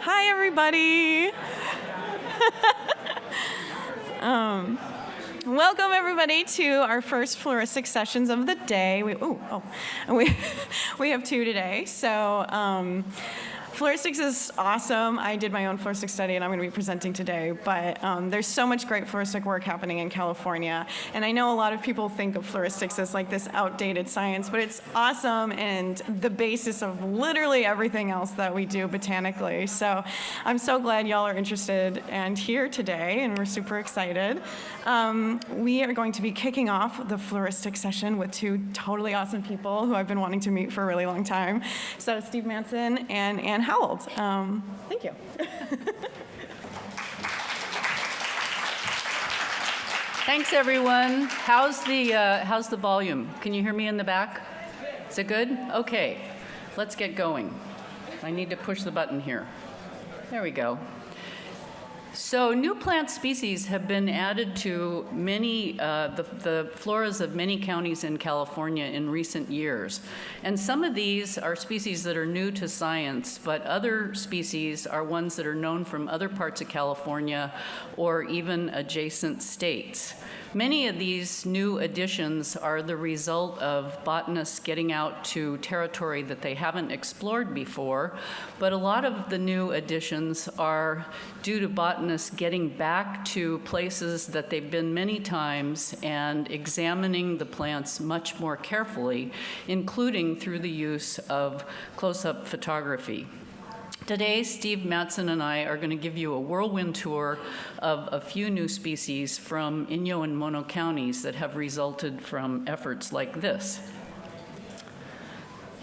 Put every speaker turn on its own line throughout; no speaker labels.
Hi, everybody. Welcome, everybody, to our first floristic sessions of the day. We have two today. So Floristics is awesome. I did my own floristic study, and I'm going to be presenting today. But there's so much great floristic work happening in California. And I know a lot of people think of floristics as like this outdated science, but it's awesome and the basis of literally everything else that we do botanically. So I'm so glad y'all are interested and here today, and we're super excited. We are going to be kicking off the floristic session with two totally awesome people who I've been wanting to meet for a really long time. So Steve Matson and Howald. Thank you.
Thanks, everyone. How's the volume? Can you hear me in the back? Is it good? Okay, let's get going. I need to push the button here. There we go. So new plant species have been added to many, the floras of many counties in California in recent years. And some of these are species that are new to science, but other species are ones that are known from other parts of California or even adjacent states. Many of these new additions are the result of botanists getting out to territory that they haven't explored before, but a lot of the new additions are due to botanists getting back to places that they've been many times and examining the plants much more carefully, including through the use of close-up photography. Today, Steve Matson and I are going to give you a whirlwind tour of a few new species from Inyo and Mono counties that have resulted from efforts like this.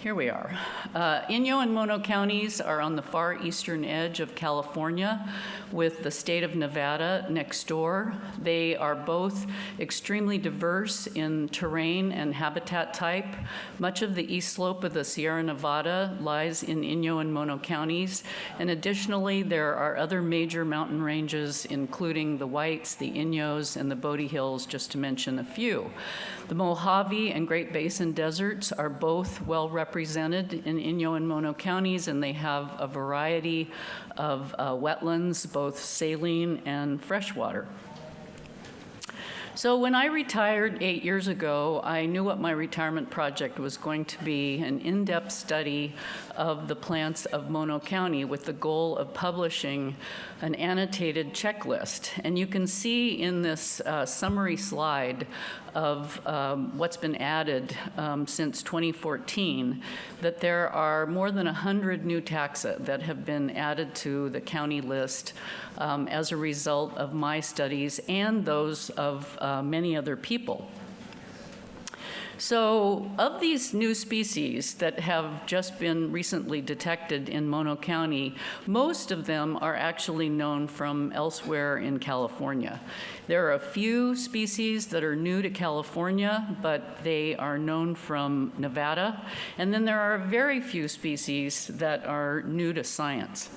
Here we are. Inyo and Mono counties are on the far eastern edge of California with the state of Nevada next door. They are both extremely diverse in terrain and habitat type. Much of the east slope of the Sierra Nevada lies in Inyo and Mono counties. And additionally, there are other major mountain ranges, including the Whites, the Inyos, and the Bodie Hills, just to mention a few. The Mojave and Great Basin deserts are both well represented in Inyo and Mono counties, and they have a variety of wetlands, both saline and freshwater. So when I retired 8 years ago, I knew what my retirement project was going to be, an in-depth study of the plants of Mono County with the goal of publishing an annotated checklist. And you can see in this summary slide of what's been added since 2014 that there are more than 100 new taxa that have been added to the county list as a result of my studies and those of many other people. So of these new species that have just been recently detected in Mono County, most of them are actually known from elsewhere in California. There are a few species that are new to California, but they are known from Nevada. And then there are very few species that are new to science.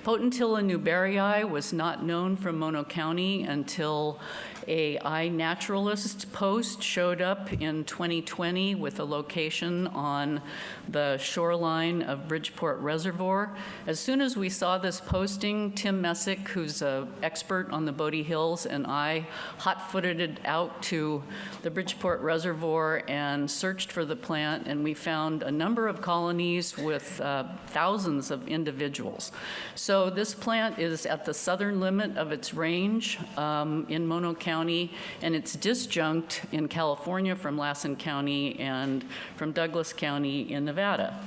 Potentilla newberrii was not known from Mono County until a iNaturalist post showed up in 2020 with a location on the shoreline of Bridgeport Reservoir. As soon as we saw this posting, Tim Messick, who's an expert on the Bodie Hills, and I hot-footed it out to the Bridgeport Reservoir and searched for the plant, and we found a number of colonies with thousands of individuals. So this plant is at the southern limit of its range in Mono County, and it's disjunct in California from Lassen County and from Douglas County in Nevada.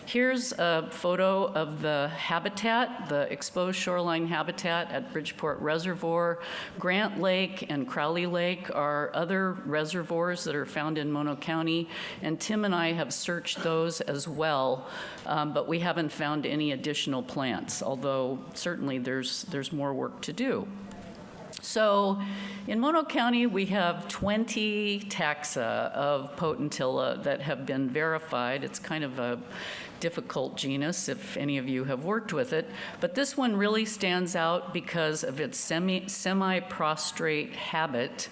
Here's a photo of the habitat, the exposed shoreline habitat at Bridgeport Reservoir. Grant Lake and Crowley Lake are other reservoirs that are found in Mono County, and Tim and I have searched those as well, but we haven't found any additional plants, although certainly there's more work to do. So in Mono County, we have 20 taxa of Potentilla that have been verified. It's kind of a difficult genus, if any of you have worked with it. But this one really stands out because of its semi-prostrate habit,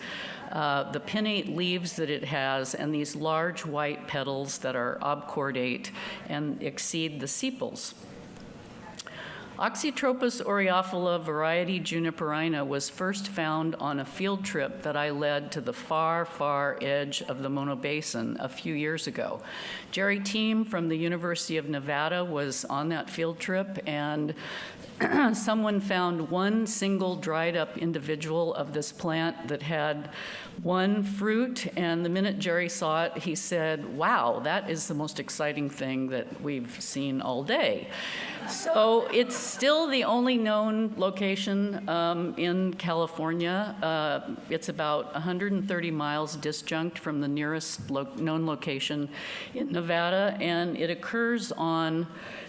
the pinnate leaves that it has, and these large white petals that are obcordate and exceed the sepals. Oxytropis aureophila variety juniperina was first found on a field trip that I led to the far, far edge of the Mono Basin a few years ago. Jerry Team from the University of Nevada was on that field trip, and someone found one single dried up individual of this plant that had one fruit, and the minute Jerry saw it, he said, "Wow, that is the most exciting thing that we've seen all day." So it's still the only known location in California. It's about 130 miles disjunct from the nearest known location in Nevada, and it occurs on,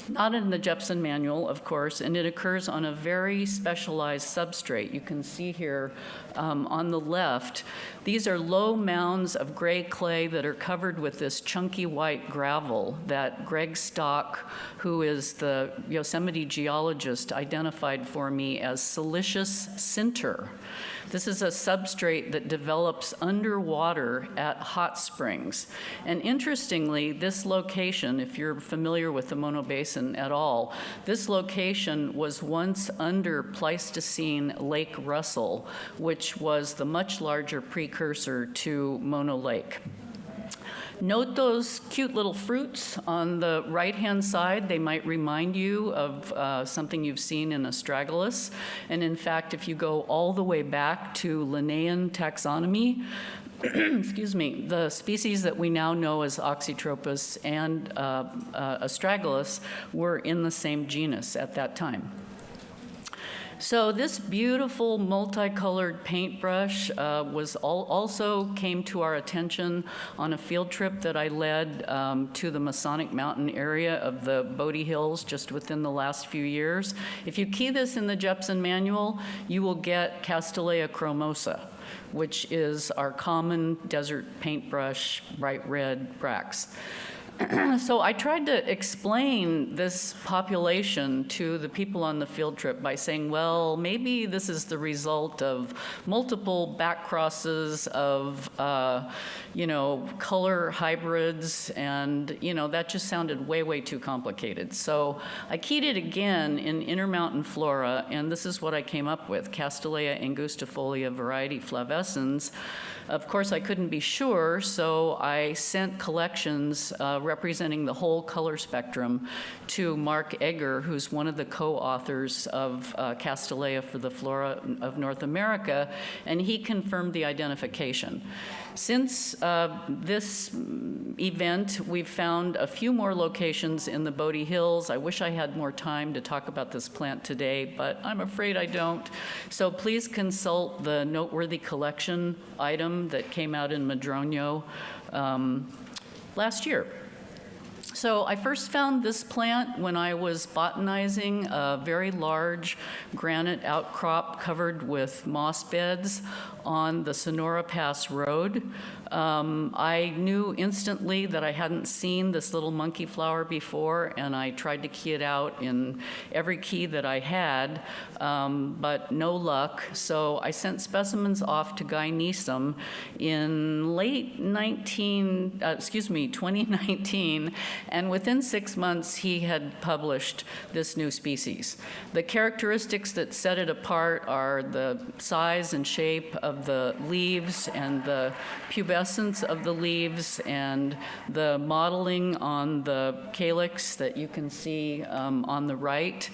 not in the Jepson manual, of course, and it occurs on a very specialized substrate. You can see here on the left, these are low mounds of gray clay that are covered with this chunky white gravel that Greg Stock, who is the Yosemite geologist, identified for me as silicious sinter. This is a substrate that develops underwater at hot springs. And interestingly, this location, if you're familiar with the Mono Basin at all, this location was once under Pleistocene Lake Russell, which was the much larger precursor to Mono Lake. Note those cute little fruits on the right-hand side. They might remind you of something you've seen in astragalus. And in fact, if you go all the way back to Linnaean taxonomy, excuse me, the species that we now know as Oxytropis and astragalus were in the same genus at that time. So this beautiful multicolored paintbrush also came to our attention on a field trip that I led to the Masonic Mountain area of the Bodie Hills just within the last few years. If you key this in the Jepson manual, you will get Castanea chromosa, which is our common desert paintbrush, bright red Brax. So I tried to explain this population to the people on the field trip by saying, well, maybe this is the result of multiple back crosses of, color hybrids, and, that just sounded way, way too complicated. So I keyed it again in Intermountain Flora, and this is what I came up with, Castanea angustifolia variety flavescens. Of course, I couldn't be sure, so I sent collections representing the whole color spectrum to Mark Egger, who's one of the co-authors of Castanea for the Flora of North America, and he confirmed the identification. Since this event, we've found a few more locations in the Bodie Hills. I wish I had more time to talk about this plant today, but I'm afraid I don't. So please consult the noteworthy collection item that came out in Madroño last year. So I first found this plant when I was botanizing a very large granite outcrop covered with moss beds on the Sonora Pass Road. I knew instantly that I hadn't seen this little monkey flower before, and I tried to key it out in every key that I had, but no luck. So I sent specimens off to Guy Neeson in late 2019, and within 6 months, he had published this new species. The characteristics that set it apart are the size and shape of the leaves and the pubescence of the leaves and the modeling on the calyx that you can see on the right,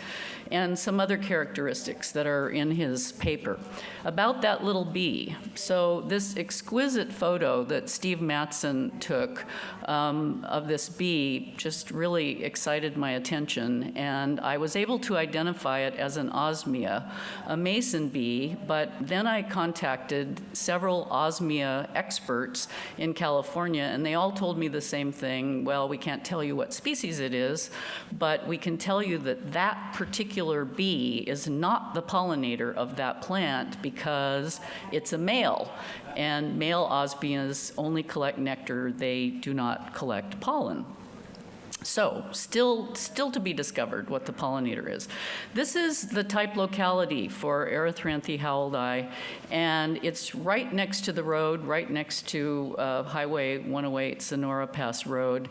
and some other characteristics that are in his paper. About that little bee, so this exquisite photo that Steve Matson took of this bee just really excited my attention, and I was able to identify it as an osmia, a mason bee, but then I contacted several osmia experts in California, and they all told me the same thing. Well, we can't tell you what species it is, but we can tell you that that particular bee is not the pollinator of that plant because it's a male, and male osmias only collect nectar, they do not collect pollen. So, still to be discovered what the pollinator is. This is the type locality for Erythranthe howeldi, and it's right next to the road, right next to Highway 108, Sonora Pass Road.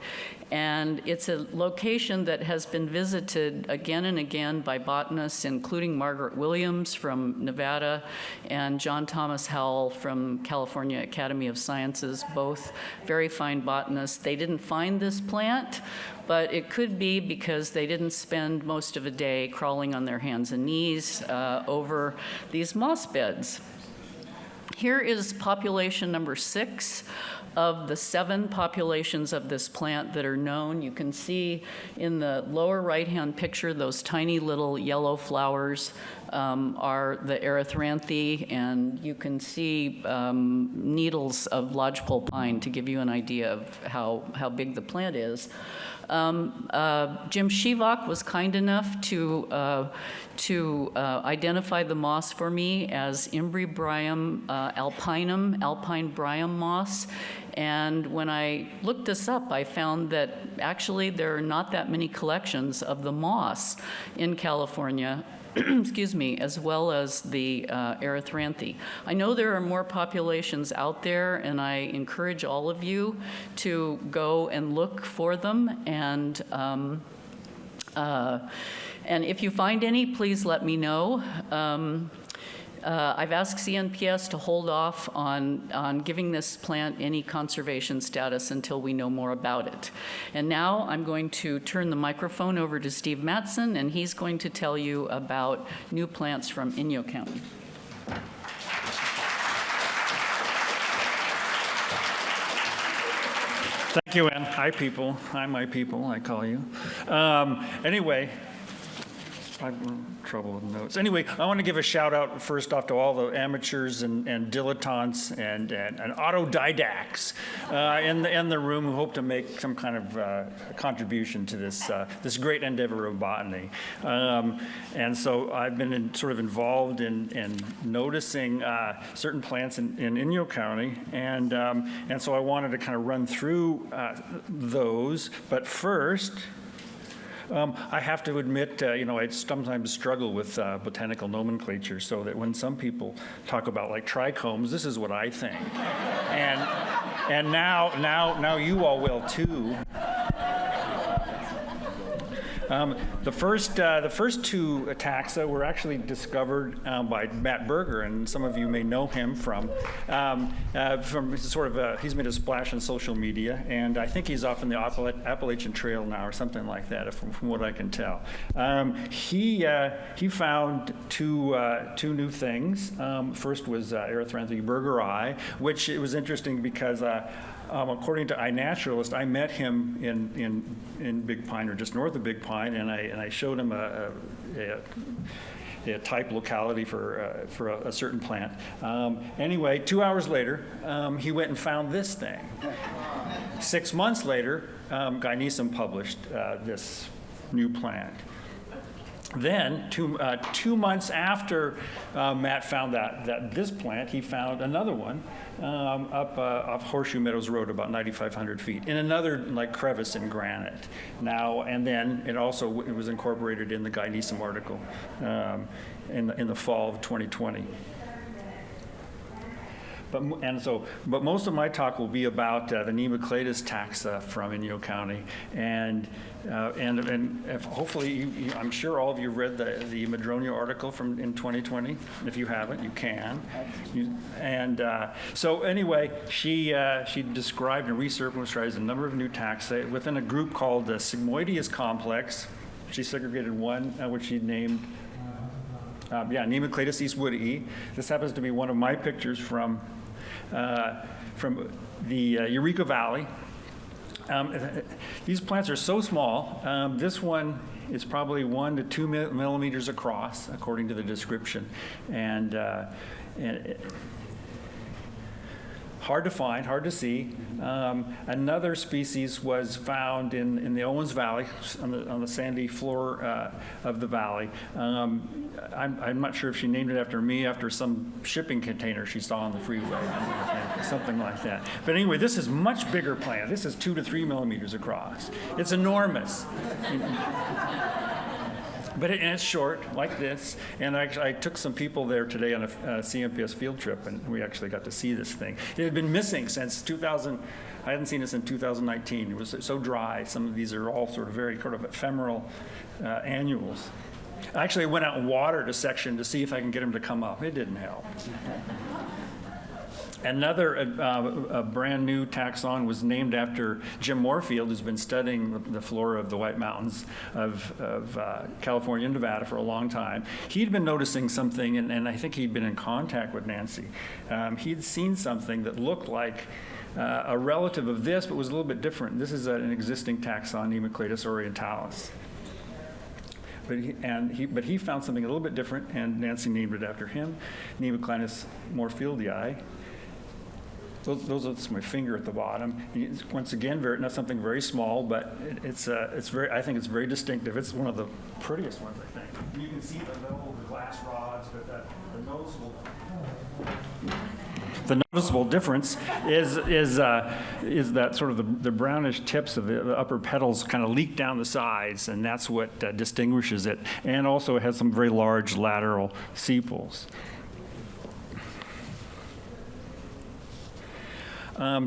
And it's a location that has been visited again and again by botanists, including Margaret Williams from Nevada and John Thomas Howell from California Academy of Sciences, both very fine botanists. They didn't find this plant, but it could be because they didn't spend most of a day crawling on their hands and knees over these moss beds. Here is population number 6 of the 7 populations of this plant that are known. You can see in the lower right-hand picture, those tiny little yellow flowers are the Erythranthe, and you can see needles of lodgepole pine to give you an idea of how big the plant is. Jim Shivak was kind enough to identify the moss for me as Imbribrium alpinum, alpine bryum moss. And when I looked this up, I found that actually there are not that many collections of the moss in California, excuse me, as well as the Erythranthe. I know there are more populations out there, and I encourage all of you to go and look for them. And if you find any, please let me know. I've asked CNPS to hold off on giving this plant any conservation status until we know more about it. And now I'm going to turn the microphone over to Steve Matson, and he's going to tell you about new plants from Inyo County.
Thank you, Ann. Hi, people. Hi, my people, I call you. Anyway, I'm in trouble with notes. Anyway, I want to give a shout out first off to all the amateurs and dilettantes and autodidacts in the room who hope to make some kind of contribution to this great endeavor of botany. And so I've been sort of involved in noticing certain plants in Inyo County, and so I wanted to kind of run through those. But first, I have to admit, I sometimes struggle with botanical nomenclature, so that when some people talk about like trichomes, this is what I think, and now you all will too. The first two taxa were actually discovered by Matt Berger, and some of you may know him from he's made a splash on social media, and I think he's off in the Appalachian Trail now or something like that, from what I can tell. He found two new things. First was Erythranthe bergeri, which it was interesting because according to iNaturalist, I met him in Big Pine, or just north of Big Pine, and I showed him a type locality for a certain plant. Anyway, 2 hours later, he went and found this thing. 6 months later, Guy Neeson published this new plant. Then, 2 months after Matt found this plant, he found another one up off Horseshoe Meadows Road, about 9,500 feet, in another crevice in granite. Now and then, it was incorporated in the Guy Neeson article in the fall of 2020. But most of my talk will be about the Nemocladus taxa from Inyo County, and if hopefully I'm sure all of you read the Madronia article in 2020. If you haven't, you can. So anyway, she described and researched a number of new taxa within a group called the Sigmoideus complex. She segregated one, which she named Nemocladus eastwoodii. This happens to be one of my pictures from the Eureka Valley. These plants are so small. This one is probably 1 to 2 millimeters across, according to the description. hard to find, hard to see. Another species was found in the Owens Valley, on the sandy floor of the valley. I'm not sure if she named it after me, after some shipping container she saw on the freeway, something like that. But anyway, this is much bigger plant. This is 2 to 3 millimeters across. It's enormous. But it's short, like this. And I took some people there today on a CNPS field trip, and we actually got to see this thing. It had been missing since 2000. I hadn't seen this in 2019. It was so dry. Some of these are all sort of very sort of ephemeral annuals. Actually, I went out and watered a section to see if I can get them to come up. It didn't help. Another a brand new taxon was named after Jim Moorfield, who's been studying the flora of the White Mountains of California and Nevada for a long time. He'd been noticing something, and I think he'd been in contact with Nancy. He'd seen something that looked like a relative of this, but was a little bit different. This is an existing taxon, Nemocladus orientalis. But he found something a little bit different, and Nancy named it after him, Nemocladus moorfieldii. Those are my finger at the bottom. Once again, not something very small, but it's very. I think it's very distinctive. It's one of the prettiest ones, I think. You can see the glass rods, but the noticeable difference is that sort of the brownish tips of the upper petals kind of leak down the sides, and that's what distinguishes it. And also, it has some very large lateral sepals.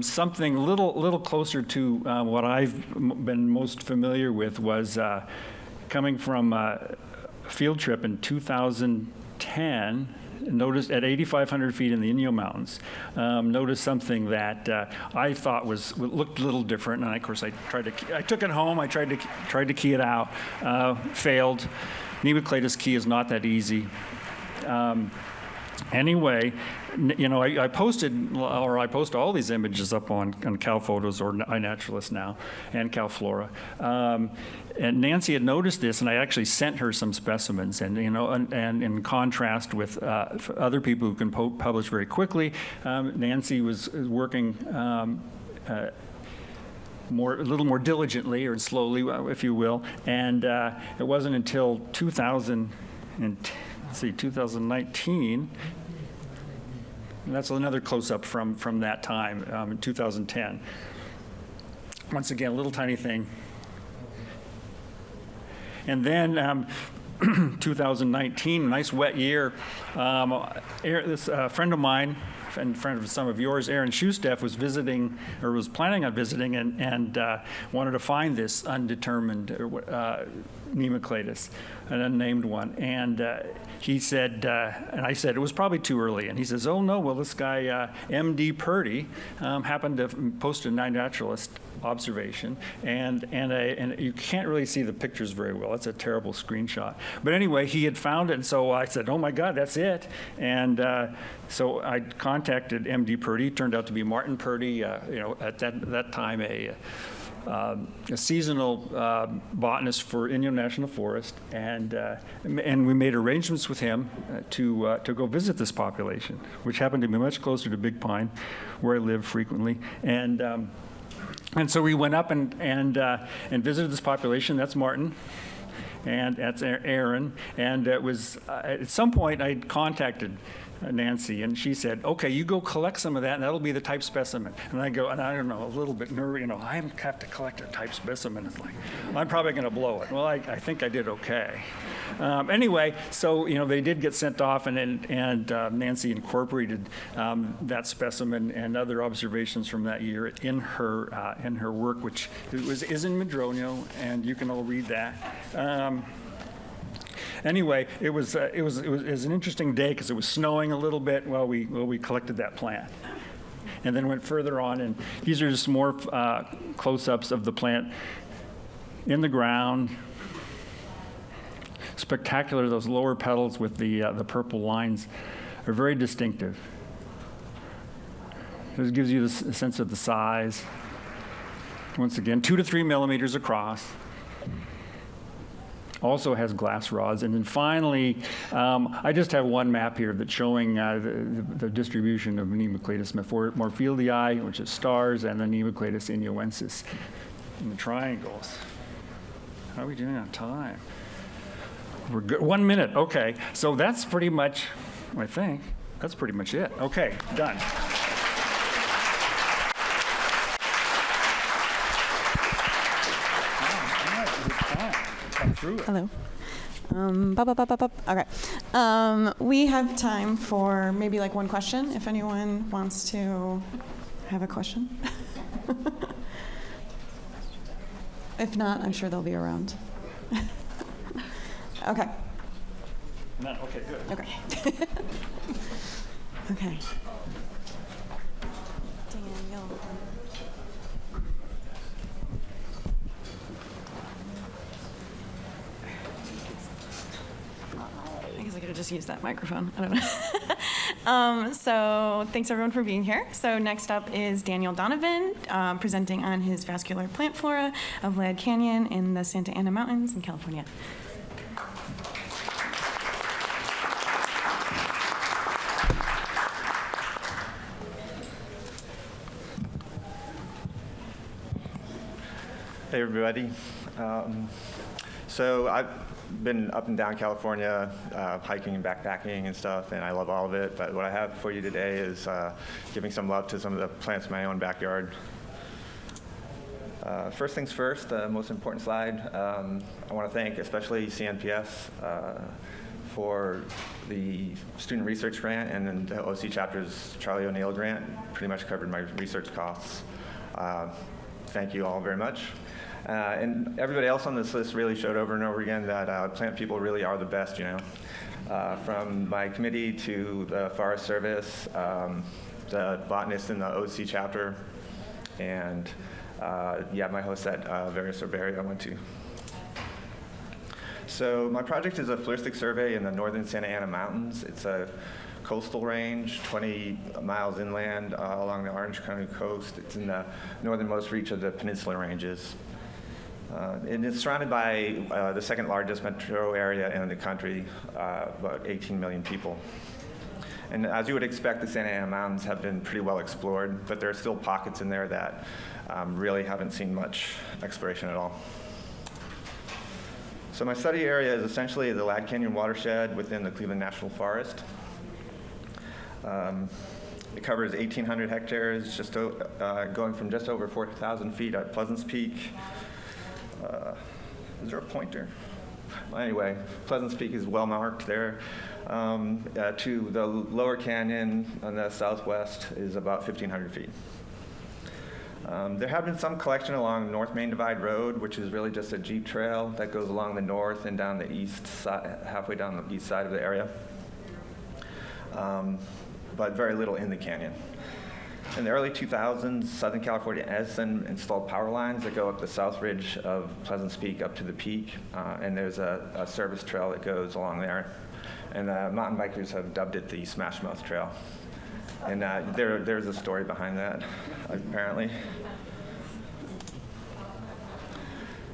Something a little closer to what I've been most familiar with was coming from a field trip in 2010. Noticed at 8,500 feet in the Inyo Mountains, noticed something that I thought looked a little different, and of course I took it home. I tried to key it out, failed. Nemocladus key is not that easy. Anyway, I post all these images up on CalPhotos or iNaturalist now, and CalFlora. And Nancy had noticed this, and I actually sent her some specimens. And and in contrast with other people who can publish very quickly, Nancy was working a little more diligently or slowly, if you will. And it wasn't until 2019. And that's another close-up from that time, in 2010. Once again, a little tiny thing. And then 2019, nice wet year. This friend of mine, and friend of some of yours, Aaron Schustef, was visiting, or was planning on visiting, and wanted to find this undetermined Nemocladus, an unnamed one. And he said, and I said, it was probably too early. And he says, oh no, well this guy, M.D. Purdy, happened to post a iNaturalist observation, and you can't really see the pictures very well. It's a terrible screenshot. But anyway, he had found it, and so I said, oh my God, that's it. And so I contacted M.D. Purdy. It turned out to be Martin Purdy, at that time a seasonal botanist for Inyo National Forest, and we made arrangements with him to go visit this population, which happened to be much closer to Big Pine, where I live frequently, and so we went up and visited this population. That's Martin, and that's Aaron, and it was at some point I contacted Nancy, and she said, okay, you go collect some of that, and that'll be the type specimen. And I go, and I don't know, a little bit nervous, I have to collect a type specimen. It's like, I'm probably going to blow it. Well, I think I did okay. Anyway, so, they did get sent off, and Nancy incorporated that specimen and other observations from that year in her work, which is in Madronio, and you can all read that. Anyway, it was an interesting day because it was snowing a little bit while we collected that plant, and then went further on. And these are just more close-ups of the plant in the ground. Spectacular. Those lower petals with the purple lines are very distinctive. This gives you a sense of the size. Once again, 2 to 3 millimeters across. also has glass rods. And then finally, I just have one map here that's showing the distribution of Nemocladus morphildii, which is stars, and the Nemocladus inyoensis in the triangles. How are we doing on time? We're good. 1 minute. Okay. So that's pretty much, I think, that's pretty much it. Okay, done.
Hello. Okay. We have time for maybe like one question, if anyone wants to have a question. If not, I'm sure they'll be around. Okay.
None. Okay, good.
Okay. Okay. Daniel. I guess I could have just used that microphone. I don't know. So thanks everyone for being here. So next up is Daniel Donovan presenting on his vascular plant flora of Lad Canyon in the Santa Ana Mountains in California.
Hey everybody. So I've been up and down California hiking and backpacking and stuff, and I love all of it. But what I have for you today is giving some love to some of the plants in my own backyard. First things first, the most important slide. I want to thank especially CNPS for the student research grant, and then the OC chapter's Charlie O'Neill grant pretty much covered my research costs. Thank you all very much. And everybody else on this list really showed over and over again that plant people really are the best, you know. From my committee to the Forest Service, the botanist in the OC chapter, and yeah, my host at Various Herbaria I went to. So my project is a floristic survey in the northern Santa Ana Mountains. It's a coastal range, 20 miles inland along the Orange County coast. It's in the northernmost reach of the Peninsula Ranges. And it's surrounded by the second largest metro area in the country, about 18 million people. And as you would expect, the Santa Ana Mountains have been pretty well explored, but there are still pockets in there that really haven't seen much exploration at all. So my study area is essentially the Lad Canyon watershed within the Cleveland National Forest. It covers 1,800 hectares, just going from just over 4,000 feet at Pleasance Peak. Is there a pointer? Well, anyway, Pleasance Peak is well marked there. To the lower canyon on the southwest is about 1,500 feet. There have been some collection along North Main Divide Road, which is really just a jeep trail that goes along the north and down the east side, halfway down the east side of the area. But very little in the canyon. In the early 2000s, Southern California Edison installed power lines that go up the south ridge of Pleasance Peak up to the peak, and there's a service trail that goes along there. And mountain bikers have dubbed it the Smash Mouth Trail. And there's a story behind that, apparently.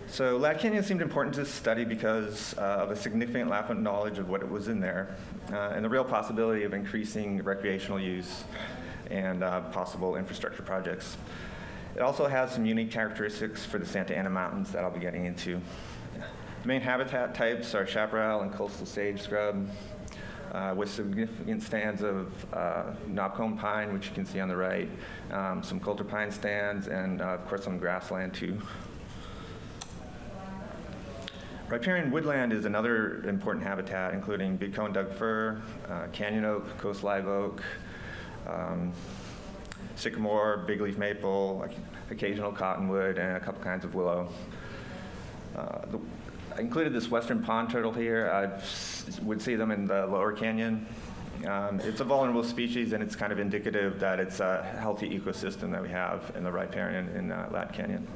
So Lad Canyon seemed important to study because of a significant lack of knowledge of what was in there, and the real possibility of increasing recreational use and possible infrastructure projects. It also has some unique characteristics for the Santa Ana Mountains that I'll be getting into. The main habitat types are chaparral and coastal sage scrub, with significant stands of knobcomb pine, which you can see on the right, some coulter pine stands, and of course some grassland too. Riparian woodland is another important habitat, including big cone Doug fir, canyon oak, coast live oak, sycamore, big leaf maple, occasional cottonwood, and a couple kinds of willow. I included this western pond turtle here. I would see them in the lower canyon. It's a vulnerable species, and it's kind of indicative that it's a healthy ecosystem that we have in the riparian in Lad Canyon.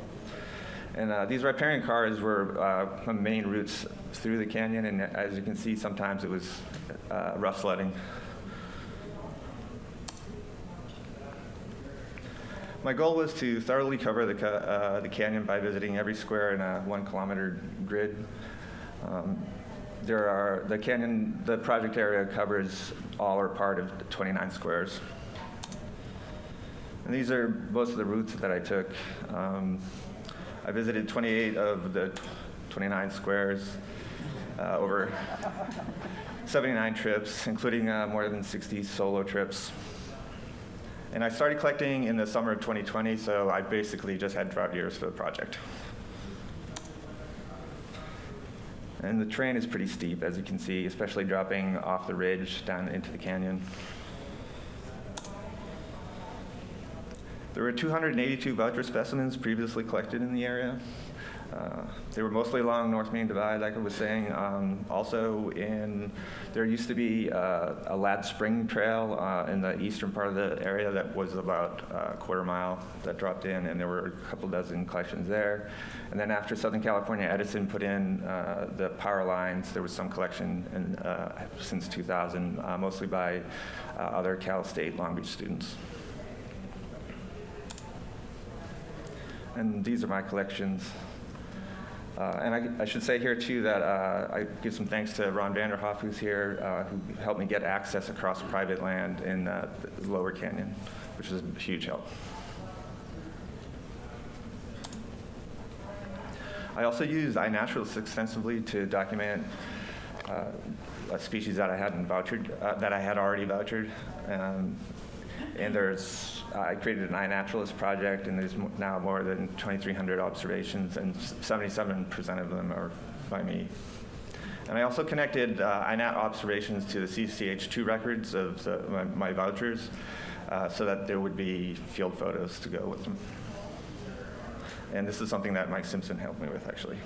And these riparian cars were main routes through the canyon, and as you can see, sometimes it was rough sledding. My goal was to thoroughly cover the canyon by visiting every square in a 1 kilometer grid. The project area covers all or part of 29 squares. And these are most of the routes that I took. I visited 28 of the 29 squares over 79 trips, including more than 60 solo trips. And I started collecting in the summer of 2020, so I basically just had drought years for the project. And the terrain is pretty steep, as you can see, especially dropping off the ridge down into the canyon. There were 282 voucher specimens previously collected in the area. They were mostly along North Main Divide, like I was saying. Also, there used to be a Ladd Spring Trail in the eastern part of the area that was about a quarter mile that dropped in, and there were a couple dozen collections there. And then after Southern California Edison put in the power lines, there was some collection since 2000, mostly by other Cal State Long Beach students. And these are my collections. And I should say here, too, that I give some thanks to Ron Vanderhoff, who's here, who helped me get access across private land in the Lower Canyon, which was a huge help. I also used iNaturalist extensively to document a species that I hadn't vouchered, that I had already vouchered. And I created an iNaturalist project, and there's now more than 2,300 observations, and 77% of them are by me. And I also connected iNat observations to the CCH2 records of my vouchers, so that there would be field photos to go with them. And this is something that Mike Simpson helped me with, actually.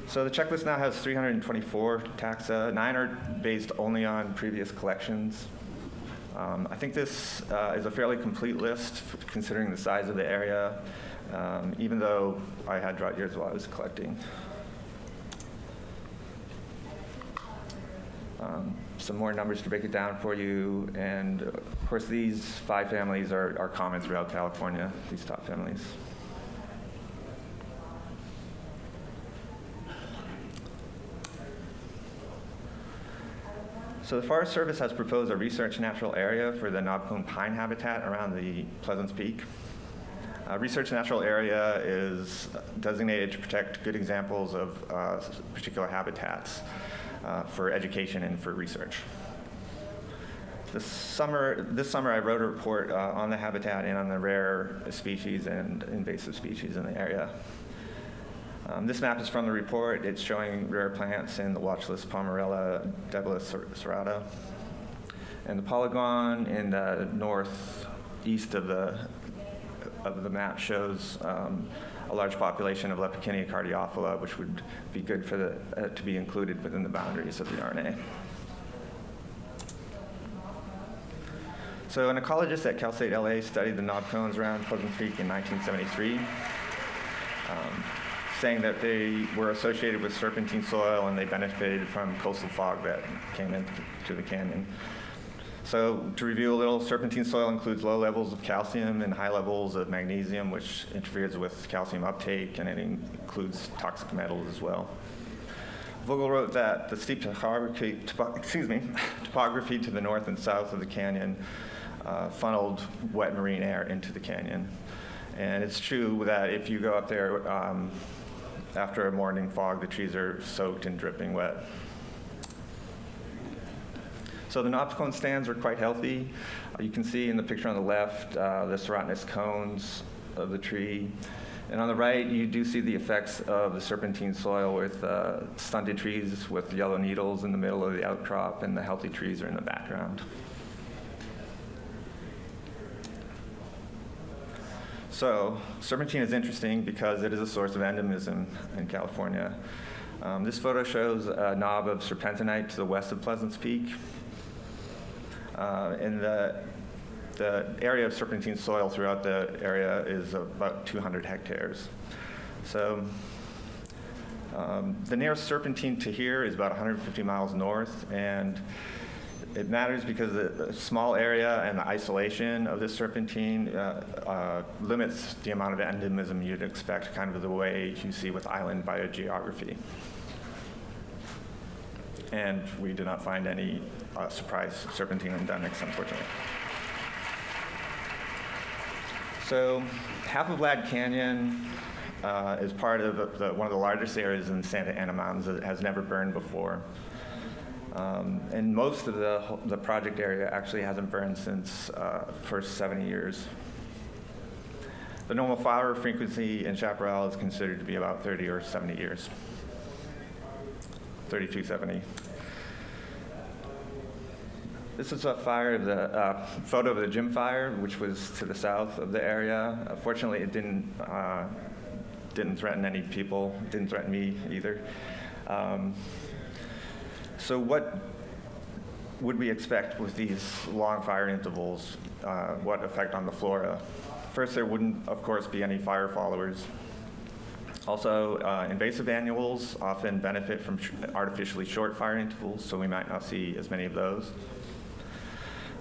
So the checklist now has 324 taxa. 9 are based only on previous collections. I think this is a fairly complete list considering the size of the area, even though I had drought years while I was collecting. Some more numbers to break it down for you. And of course, these 5 families are common throughout California, these top families. So the Forest Service has proposed a research natural area for the knobcone pine habitat around the Pleasance Peak. Research natural area is designated to protect good examples of particular habitats for education and for research. This summer I wrote a report on the habitat and on the rare species and invasive species in the area. This map is from the report. It's showing rare plants in the watch list Pomerella debilis serrata. And the polygon in the northeast of the map shows a large population of Lepikinia cardiophila, which would be good for to be included within the boundaries of the RNA. So an ecologist at Cal State LA studied the knobcones around Pleasant Peak in 1973. Saying that they were associated with serpentine soil and they benefited from coastal fog that came into the canyon. So to review a little, serpentine soil includes low levels of calcium and high levels of magnesium, which interferes with calcium uptake, and it includes toxic metals as well. Vogel wrote that the steep topography to the north and south of the canyon funneled wet marine air into the canyon. And it's true that if you go up there after a morning fog, the trees are soaked and dripping wet. So the knobcone stands are quite healthy. You can see in the picture on the left the serotinous cones of the tree. And on the right, you do see the effects of the serpentine soil with stunted trees with yellow needles in the middle of the outcrop, and the healthy trees are in the background. So serpentine is interesting because it is a source of endemism in California. This photo shows a knob of serpentinite to the west of Pleasance Peak. And the area of serpentine soil throughout the area is about 200 hectares. So the nearest serpentine to here is about 150 miles north, and It matters because the small area and the isolation of this serpentine limits the amount of endemism you'd expect, kind of the way you see with island biogeography. And we did not find any surprise serpentine endemics, unfortunately. So half of Lad Canyon is part of one of the largest areas in the Santa Ana Mountains that has never burned before. And most of the project area actually hasn't burned since first 70 years. The normal fire frequency in Chaparral is considered to be about 30 or 70 years. 3270. This is a photo of the gym fire, which was to the south of the area. Fortunately, it didn't threaten any people. It didn't threaten me either. So what would we expect with these long fire intervals? What effect on the flora? First, there wouldn't, of course, be any fire followers. Also, invasive annuals often benefit from artificially short fire intervals, so we might not see as many of those.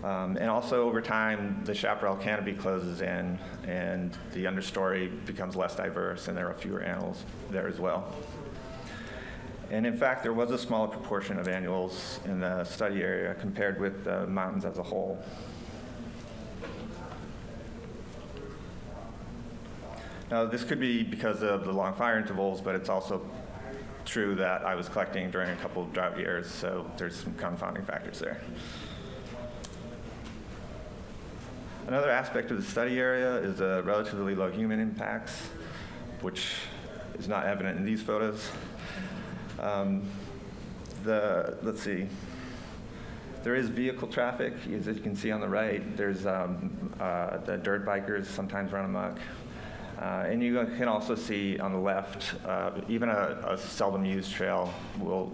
And also, over time, the chaparral canopy closes in, and the understory becomes less diverse, and there are fewer annuals there as well. And in fact, there was a smaller proportion of annuals in the study area compared with the mountains as a whole. Now, this could be because of the long fire intervals, but it's also true that I was collecting during a couple of drought years, so there's some confounding factors there. Another aspect of the study area is the relatively low human impacts, which is not evident in these photos. Let's see. There is vehicle traffic, as you can see on the right. There's the dirt bikers sometimes run amok. And you can also see on the left, even a seldom used trail will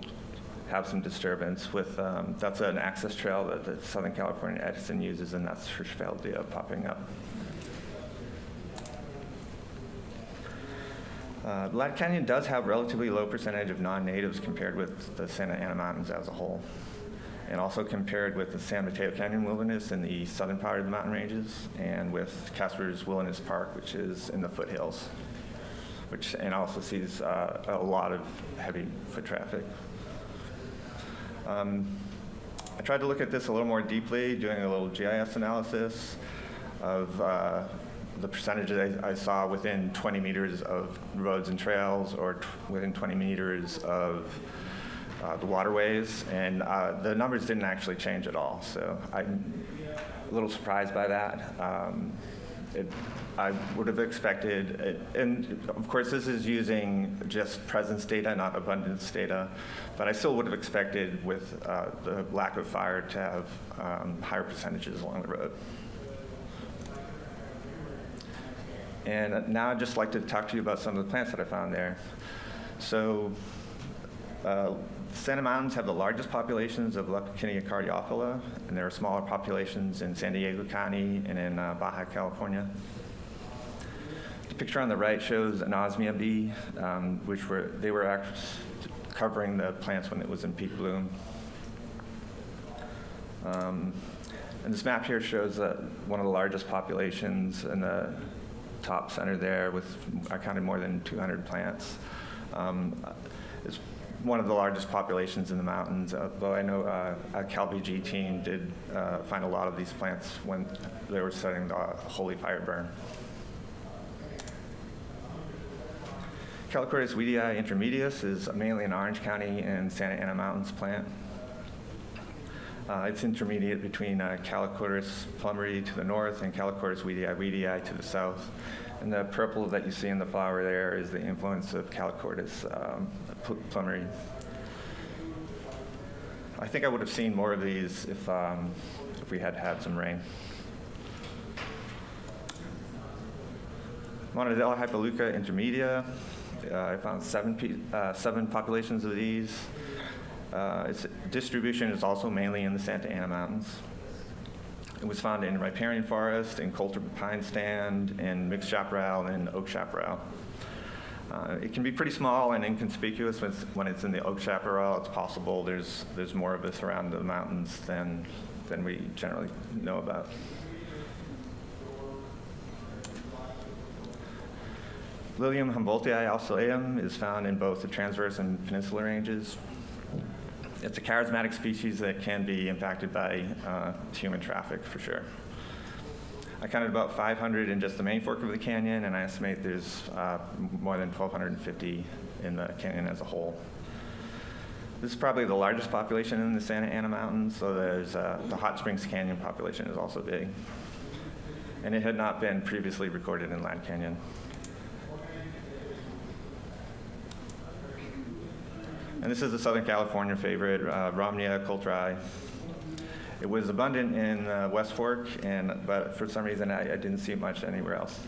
have some disturbance with, that's an access trail that the Southern California Edison uses, and that's Hirschfeldia popping up. Lad Canyon does have relatively low percentage of non-natives compared with the Santa Ana Mountains as a whole, and also compared with the San Mateo Canyon Wilderness in the southern part of the mountain ranges, and with Casper's Wilderness Park, which is in the foothills, and also sees a lot of heavy foot traffic. I tried to look at this a little more deeply, doing a little GIS analysis of the percentages I saw within 20 meters of roads and trails, or within 20 meters of the waterways, and the numbers didn't actually change at all. So I'm a little surprised by that. I would have expected it, and of course this is using just presence data, not abundance data, but I still would have expected with the lack of fire to have higher percentages along the road. And now I'd just like to talk to you about some of the plants that I found there. So Santa Mountains have the largest populations of Lepikinia cardiophila, and there are smaller populations in San Diego County and in Baja California. The picture on the right shows an osmia bee, they were actually covering the plants when it was in peak bloom. And this map here shows one of the largest populations in the top center there, with I counted more than 200 plants. It's one of the largest populations in the mountains, though I know a CalBG team did find a lot of these plants when they were studying the Holy Fire Burn. Calicortis weedii intermedius is mainly an Orange County and Santa Ana Mountains plant. It's intermediate between Calicortis plumberi to the north and Calicortis weedii to the south. And the purple that you see in the flower there is the influence of Calicortis plumberi. I think I would have seen more of these if we had had some rain. Monodella hypoleuca intermedia. I found seven populations of these. Its distribution is also mainly in the Santa Ana Mountains. It was found in riparian forest, in coulter pine stand, in mixed chaparral, and oak chaparral. It can be pretty small and inconspicuous when it's in the oak chaparral. It's possible there's more of this around the mountains than we generally know about. Lilium humboldtii alcyoeum is found in both the transverse and peninsular ranges. It's a charismatic species that can be impacted by human traffic, for sure. I counted about 500 in just the main fork of the canyon, and I estimate there's more than 1,250 in the canyon as a whole. This is probably the largest population in the Santa Ana Mountains, so there's the Hot Springs Canyon population is also big. And it had not been previously recorded in Land Canyon. And this is a Southern California favorite, Romnea coulteri. It was abundant in West Fork, but for some reason I didn't see it much anywhere else.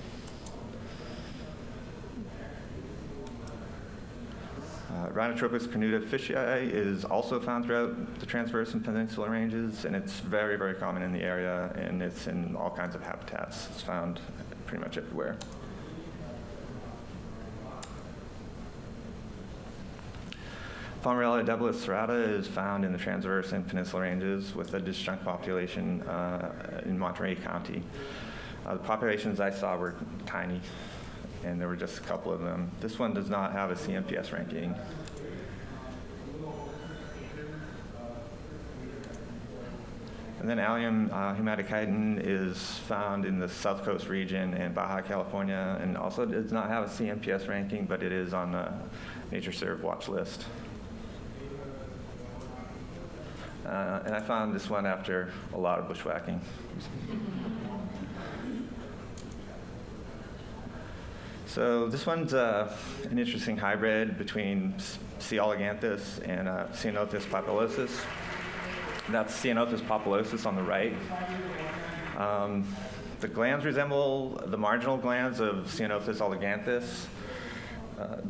Rhinotropis cornuta fishii is also found throughout the transverse and peninsular ranges, and it's very, very common in the area, and it's in all kinds of habitats. It's found pretty much everywhere. Palmarella debilis serrata is found in the transverse and peninsular ranges with a disjunct population in Monterey County. The populations I saw were tiny, and there were just a couple of them. This one does not have a CNPS ranking. And then Allium humaticatum is found in the South Coast region and Baja California, and also does not have a CNPS ranking, but it is on the Nature Serve watch list. And I found this one after a lot of bushwhacking. So this one's an interesting hybrid between C. eleganthes and Ceanothus populosus. That's Ceanothus populosus on the right. The glands resemble the marginal glands of Ceanothus eleganthes,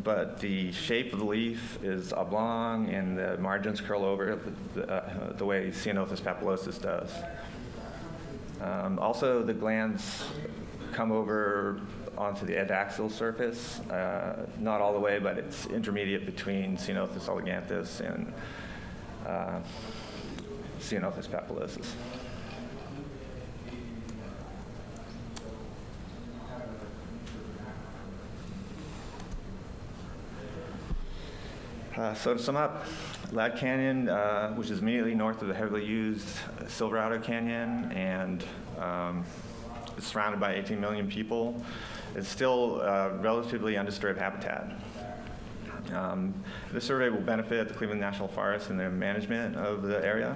but the shape of the leaf is oblong and the margins curl over the way Ceanothus populosus does. Also, the glands come over onto the adaxial surface, not all the way, but it's intermediate between Ceanothus eleganthes and Ceanothus populosus. So to sum up, Lad Canyon, which is immediately north of the heavily used Silverado Canyon and is surrounded by 18 million people, is still relatively undisturbed habitat. This survey will benefit the Cleveland National Forest and the management of the area,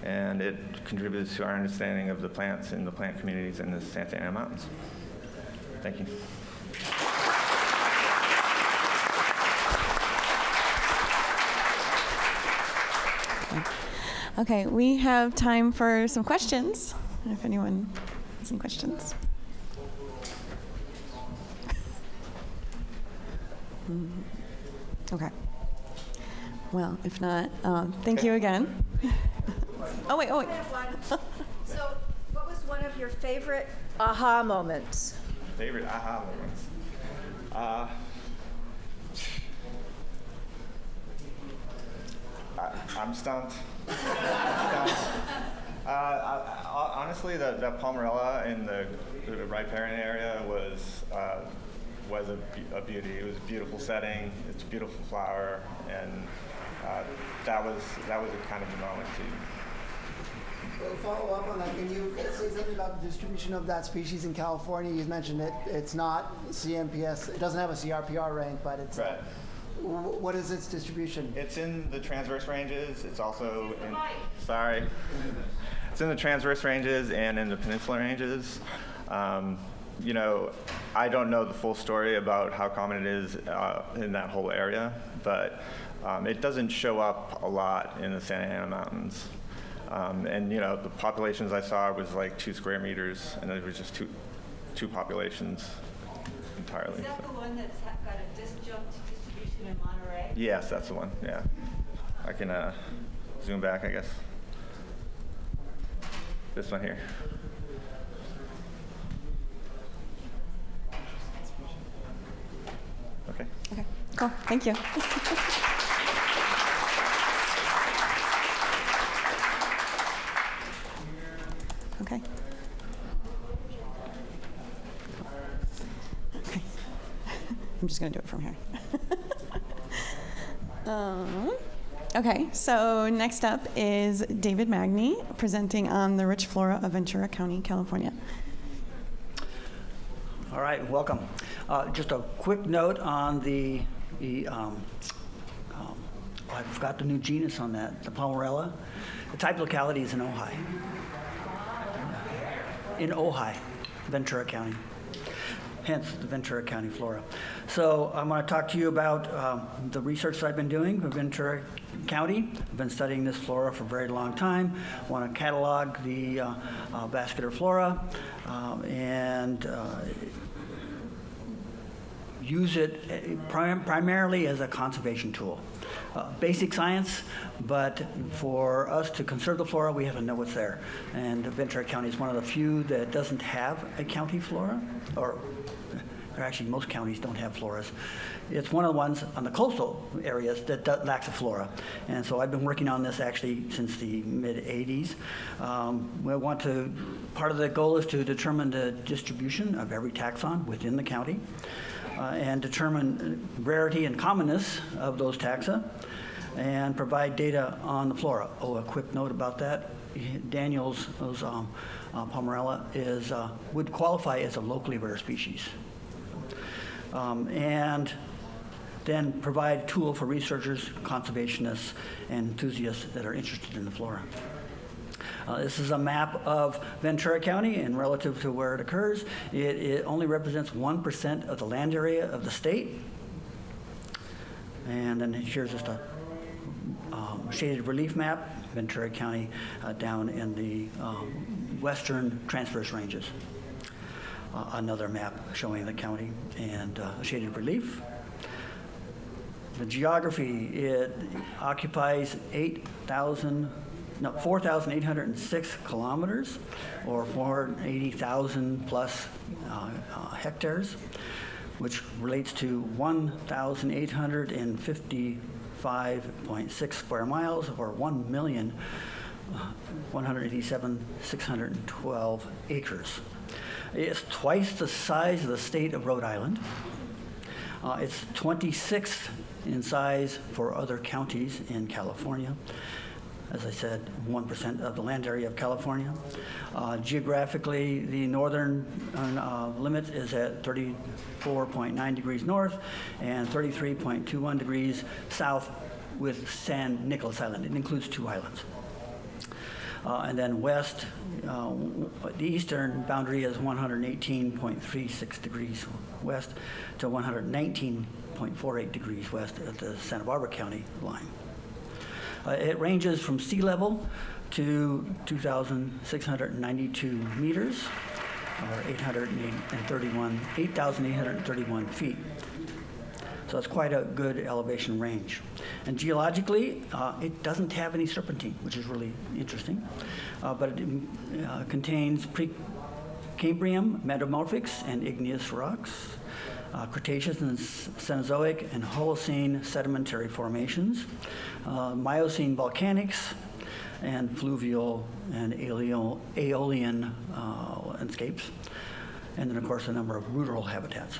and it contributes to our understanding of the plants and the plant communities in the Santa Ana Mountains. Thank you.
Okay, we have time for some questions, if anyone has some questions. Okay. Well, if not, thank you again. Oh, wait.
So, what was one of your favorite aha moments?
Favorite aha moments? I'm stumped. Honestly, the Palmarella in the riparian area was a beauty. It was a beautiful setting. It's a beautiful flower, and that was a kind of a moment too.
Well, follow up on that. Can you say something about the distribution of that species in California? You mentioned it's not CNPS. It doesn't have a CRPR rank, but it's
right.
What is its distribution?
It's in the transverse ranges. It's also in. Sorry. It's in the transverse ranges and in the peninsular ranges. You know, I don't know the full story about how common it is in that whole area, but it doesn't show up a lot in the Santa Ana Mountains. And you know, the populations I saw was like 2 square meters, and it was just two populations entirely.
Is that the one that's got a disjunct distribution in Monterey?
Yes, that's the one. Yeah, I can zoom back, I guess. This one here. Okay.
Cool, thank you. Okay. Okay. I'm just going to do it from here. Okay, so next up is David Magney presenting on the rich flora of Ventura County, California.
All right, welcome. Just a quick note on I forgot the new genus on that, the Pomerella. The type locality is in Ojai. In Ojai, Ventura County. Hence the Ventura County flora. So I'm going to talk to you about the research that I've been doing for Ventura County. I've been studying this flora for a very long time. I want to catalog the vascular flora and use it primarily as a conservation tool. Basic science, but for us to conserve the flora, we have to know what's there. And Ventura County is one of the few that doesn't have a county flora, or actually most counties don't have floras. It's one of the ones on the coastal areas that lacks a flora. And so I've been working on this actually since the mid-'80s. Part of the goal is to determine the distribution of every taxon within the county. And determine rarity and commonness of those taxa, and provide data on the flora. Oh, a quick note about that. Daniel's Pomerella would qualify as a locally rare species. And then provide a tool for researchers, conservationists, and enthusiasts that are interested in the flora. This is a map of Ventura County, and relative to where it occurs, it only represents 1% of the land area of the state. And then here's just a shaded relief map, Ventura County down in the western transverse ranges. Another map showing the county and shaded relief. The geography, it occupies 4,806 kilometers, or 480,000 plus hectares, which relates to 1,855.6 square miles, or 1,187,612 acres. It's twice the size of the state of Rhode Island. It's 26th in size for other counties in California. As I said, 1% of the land area of California. Geographically, the northern limit is at 34.9 degrees north and 33.21 degrees south with San Nicolas Island. It includes 2 islands. And then west, the eastern boundary is 118.36 degrees west to 119.48 degrees west at the Santa Barbara County line. It ranges from sea level to 2,692 meters, or 8,831 feet. So it's quite a good elevation range. And geologically, it doesn't have any serpentine, which is really interesting. But it contains Precambrian metamorphics and igneous rocks, Cretaceous and Cenozoic and Holocene sedimentary formations, Miocene volcanics, and fluvial and aeolian landscapes, and then of course a number of rural habitats.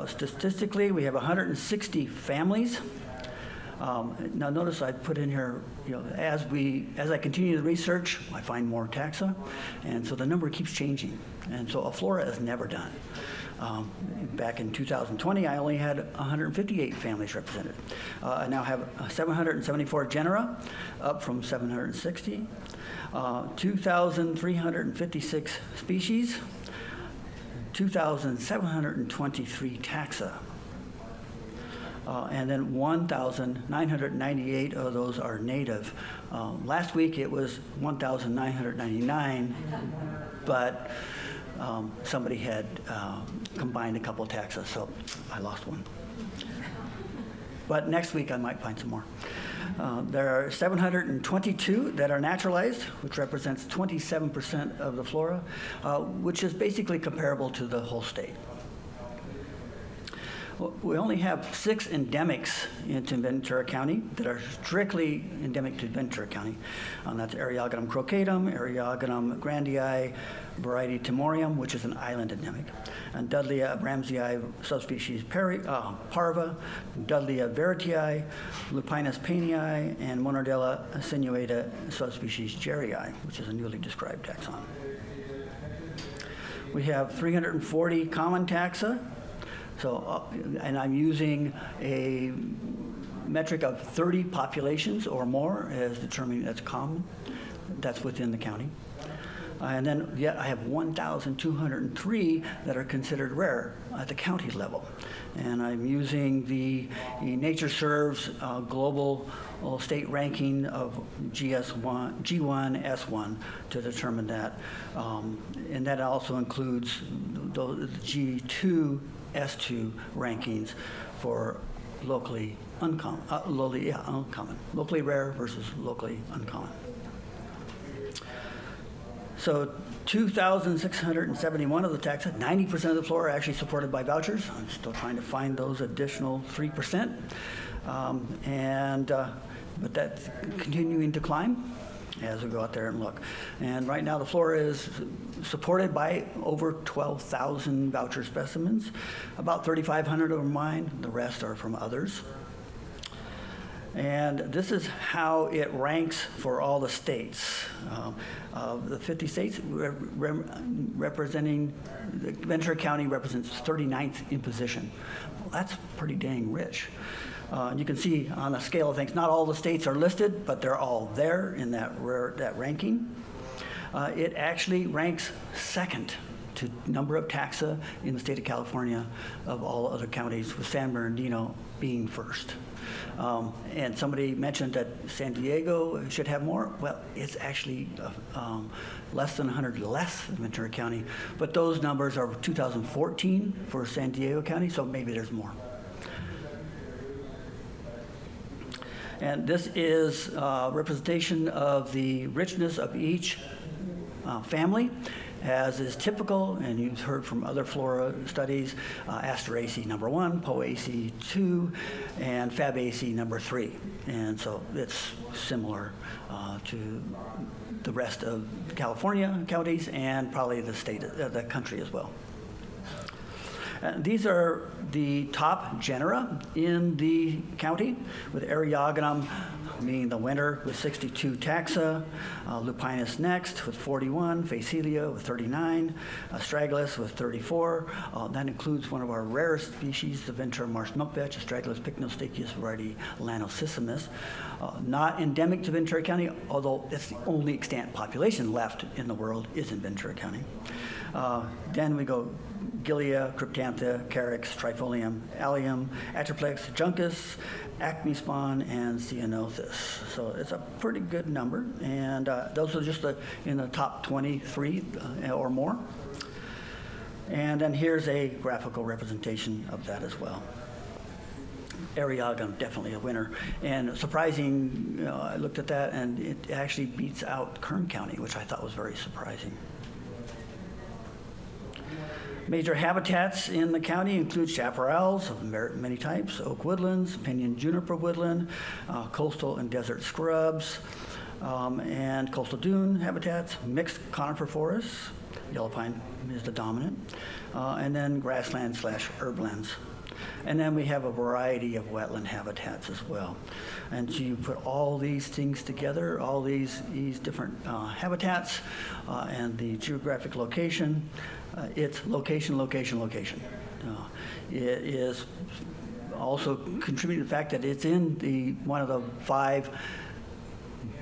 Statistically, we have 160 families. Now notice I put in here, as I continue the research, I find more taxa, and so the number keeps changing, and so a flora is never done. Back in 2020, I only had 158 families represented. I now have 774 genera, up from 760, 2,356 species, 2,723 taxa, and then 1,998 of those are native. Last week it was 1,999, but somebody had combined a couple of taxa, so I lost one. But next week I might find some more. There are 722 that are naturalized, which represents 27% of the flora, which is basically comparable to the whole state. We only have 6 endemics into Ventura County that are strictly endemic to Ventura County. That's Eriogonum crocatum, Eriogonum grandii, variety Timorium, which is an island endemic, and Dudleya abramsii subspecies parva, Dudleya veritii, Lupinus painii, and Monardella sinuata subspecies jerrii, which is a newly described taxon. We have 340 common taxa. So, and I'm using a metric of 30 populations or more as determining that's common. That's within the county. And then yet I have 1,203 that are considered rare at the county level. And I'm using the NatureServe's global state ranking of G1, S1 to determine that. And that also includes the G2, S2 rankings for locally uncommon, uncommon, locally rare versus locally uncommon. So 2,671 of the taxa, 90% of the flora are actually supported by vouchers. I'm still trying to find those additional 3%. But that's continuing to climb as we go out there and look. And right now the flora is supported by over 12,000 voucher specimens. About 3,500 are mine, the rest are from others. And this is how it ranks for all the states. Of the 50 states representing, Ventura County represents 39th in position. Well, that's pretty dang rich. You can see on a scale of things, not all the states are listed, but they're all there in that ranking. It actually ranks second to number of taxa in the state of California of all other counties, with San Bernardino being first. And somebody mentioned that San Diego should have more. Well, it's actually less than 100 less than Ventura County, but those numbers are 2014 for San Diego County, so maybe there's more. And this is representation of the richness of each family, as is typical, and you've heard from other flora studies, Asteraceae number 1, Poaceae 2, and Fabaceae number 3. And so it's similar to the rest of California counties and probably the state, the country as well. These are the top genera in the county, with Eriogonum being the winner with 62 taxa, Lupinus next with 41, Phacelia with 39, Astragalus with 34. That includes one of our rarest species, the Ventura marsh milkvetch, Astragalus pycnostachius variety Lanosissimus. Not endemic to Ventura County, although it's the only extant population left in the world is in Ventura County. Then we go Gilia, Cryptantha, Carex, Trifolium, Allium, Atriplex, Juncus, Acme spawn, and Ceanothus. So it's a pretty good number, and those are just in the top 23 or more. And then here's a graphical representation of that as well. Eriogonum, definitely a winner. And surprising, I looked at that, and it actually beats out Kern County, which I thought was very surprising. Major habitats in the county include chaparrals of many types, oak woodlands, pinyon juniper woodland, coastal and desert scrubs, and coastal dune habitats, mixed conifer forests, yellow pine is the dominant, and then grassland / herblands. And then we have a variety of wetland habitats as well. And so you put all these things together, all these different habitats, and the geographic location. It's location, location, location. It is also contributing to the fact that it's in one of the 5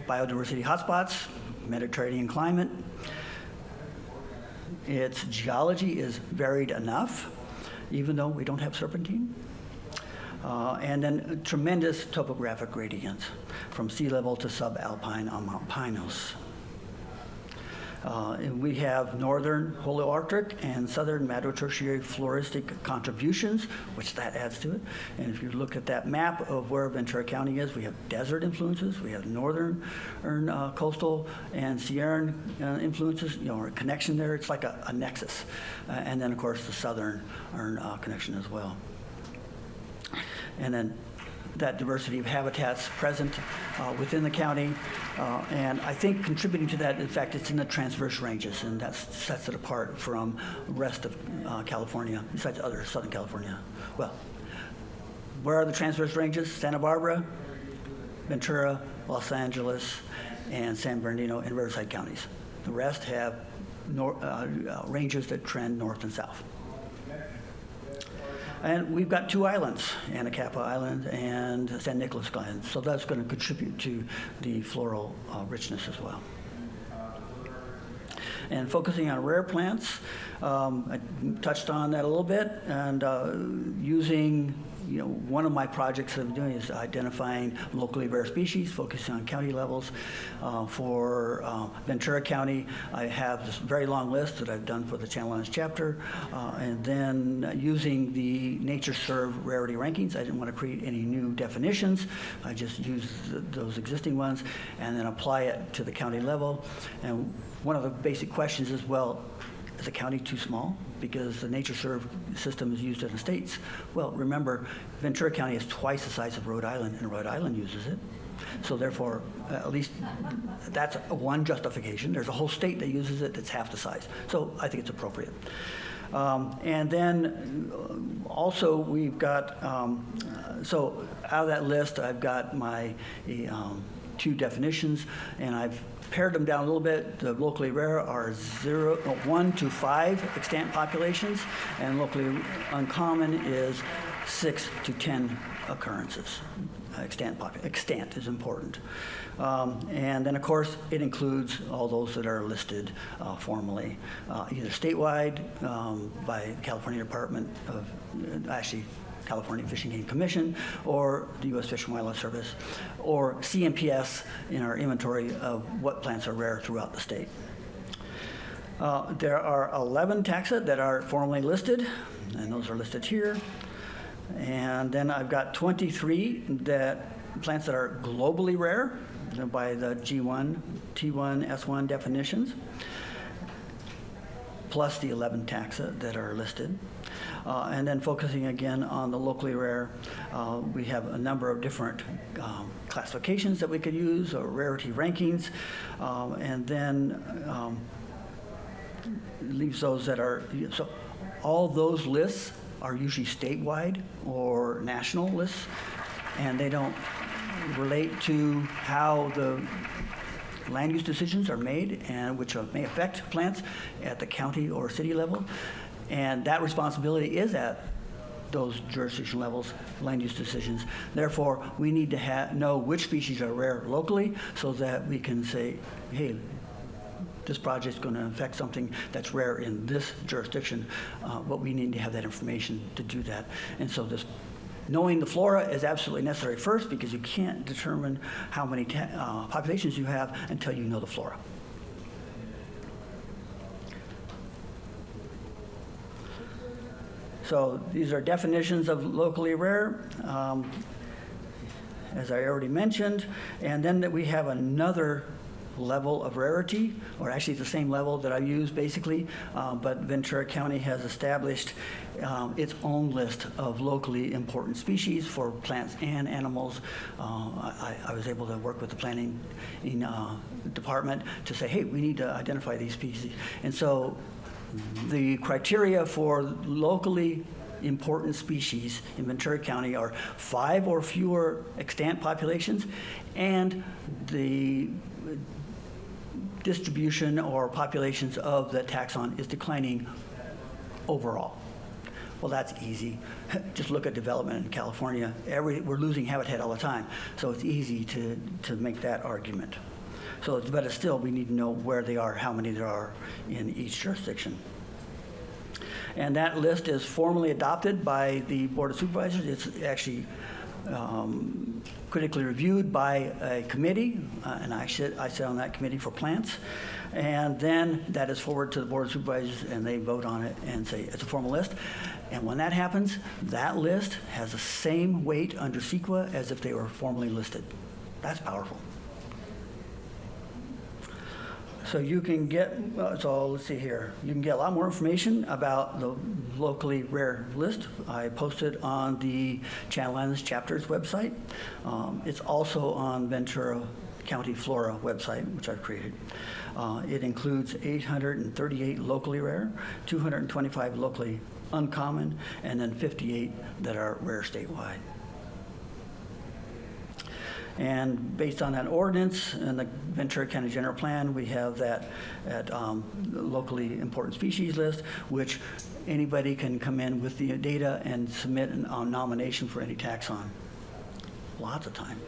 biodiversity hotspots, Mediterranean climate. Its geology is varied enough, even though we don't have serpentine. And then tremendous topographic gradients from sea level to subalpine on Mount Pinos. And we have northern Holoarctic and southern Madotertiary floristic contributions, which that adds to it. And if you look at that map of where Ventura County is, we have desert influences, we have northern coastal and Sierran influences, a connection there. It's like a nexus. And then, of course, the southern connection as well. and then that diversity of habitats present within the county. And I think contributing to that, in fact, it's in the transverse ranges, and that sets it apart from the rest of California, besides other Southern California. Well, where are the transverse ranges? Santa Barbara, Ventura, Los Angeles, and San Bernardino and Riverside counties. The rest have ranges that trend north and south. And we've got 2 islands, Anacapa Island and San Nicolas Island, so that's going to contribute to the floral richness as well. And focusing on rare plants, I touched on that a little bit, and using, one of my projects that I'm doing is identifying locally rare species, focusing on county levels. For Ventura County, I have this very long list that I've done for the Channel Islands chapter, and then using the NatureServe rarity rankings. I didn't want to create any new definitions. I just used those existing ones and then apply it to the county level. And one of the basic questions is, well, is the county too small? Because the NatureServe system is used in the states. Well, remember, Ventura County is twice the size of Rhode Island, and Rhode Island uses it. So therefore, at least that's one justification. There's a whole state that uses it that's half the size. So I think it's appropriate. And then also we've got, so out of that list, I've got my 2 definitions, and I've pared them down a little bit. The locally rare are 1 to 5 extant populations, and locally uncommon is 6 to 10 occurrences. Extant is important. And then, of course, it includes all those that are listed formally, either statewide by the California Department of, California Fish and Game Commission, or the U.S. Fish and Wildlife Service, or CNPS in our inventory of what plants are rare throughout the state. There are 11 taxa that are formally listed, and those are listed here. And then I've got 23 plants that are globally rare by the G1, T1, S1 definitions, plus the 11 taxa that are listed. And then focusing again on the locally rare, we have a number of different classifications that we could use, or rarity rankings, and then leaves those that are, so all those lists are usually statewide or national lists, and they don't relate to how the land use decisions are made, and which may affect plants at the county or city level. And that responsibility is at those jurisdiction levels, land use decisions. Therefore, we need to know which species are rare locally so that we can say, hey, this project is going to affect something that's rare in this jurisdiction, but we need to have that information to do that. And so this knowing the flora is absolutely necessary first, because you can't determine how many populations you have until you know the flora. So these are definitions of locally rare, as I already mentioned. And then that we have another level of rarity, or actually the same level that I use basically, but Ventura County has established its own list of locally important species for plants and animals. I was able to work with the planning department to say, hey, we need to identify these species. And so the criteria for locally important species in Ventura County are 5 or fewer extant populations, and the distribution or populations of the taxon is declining overall. Well, that's easy. Just look at development in California. We're losing habitat all the time, so it's easy to make that argument. So, but still, we need to know where they are, how many there are in each jurisdiction. And that list is formally adopted by the Board of Supervisors. It's actually critically reviewed by a committee, and I sit on that committee for plants. And then that is forwarded to the Board of Supervisors, and they vote on it and say it's a formal list. And when that happens, that list has the same weight under CEQA as if they were formally listed. That's powerful. So you can get, so let's see here. You can get a lot more information about the locally rare list. I posted on the Channel Islands Chapter's website. It's also on Ventura County Flora website, which I've created. It includes 838 locally rare, 225 locally uncommon, and then 58 that are rare statewide. And based on that ordinance and the Ventura County General Plan, we have that at locally important species list, which anybody can come in with the data and submit a nomination for any taxon. Lots of time.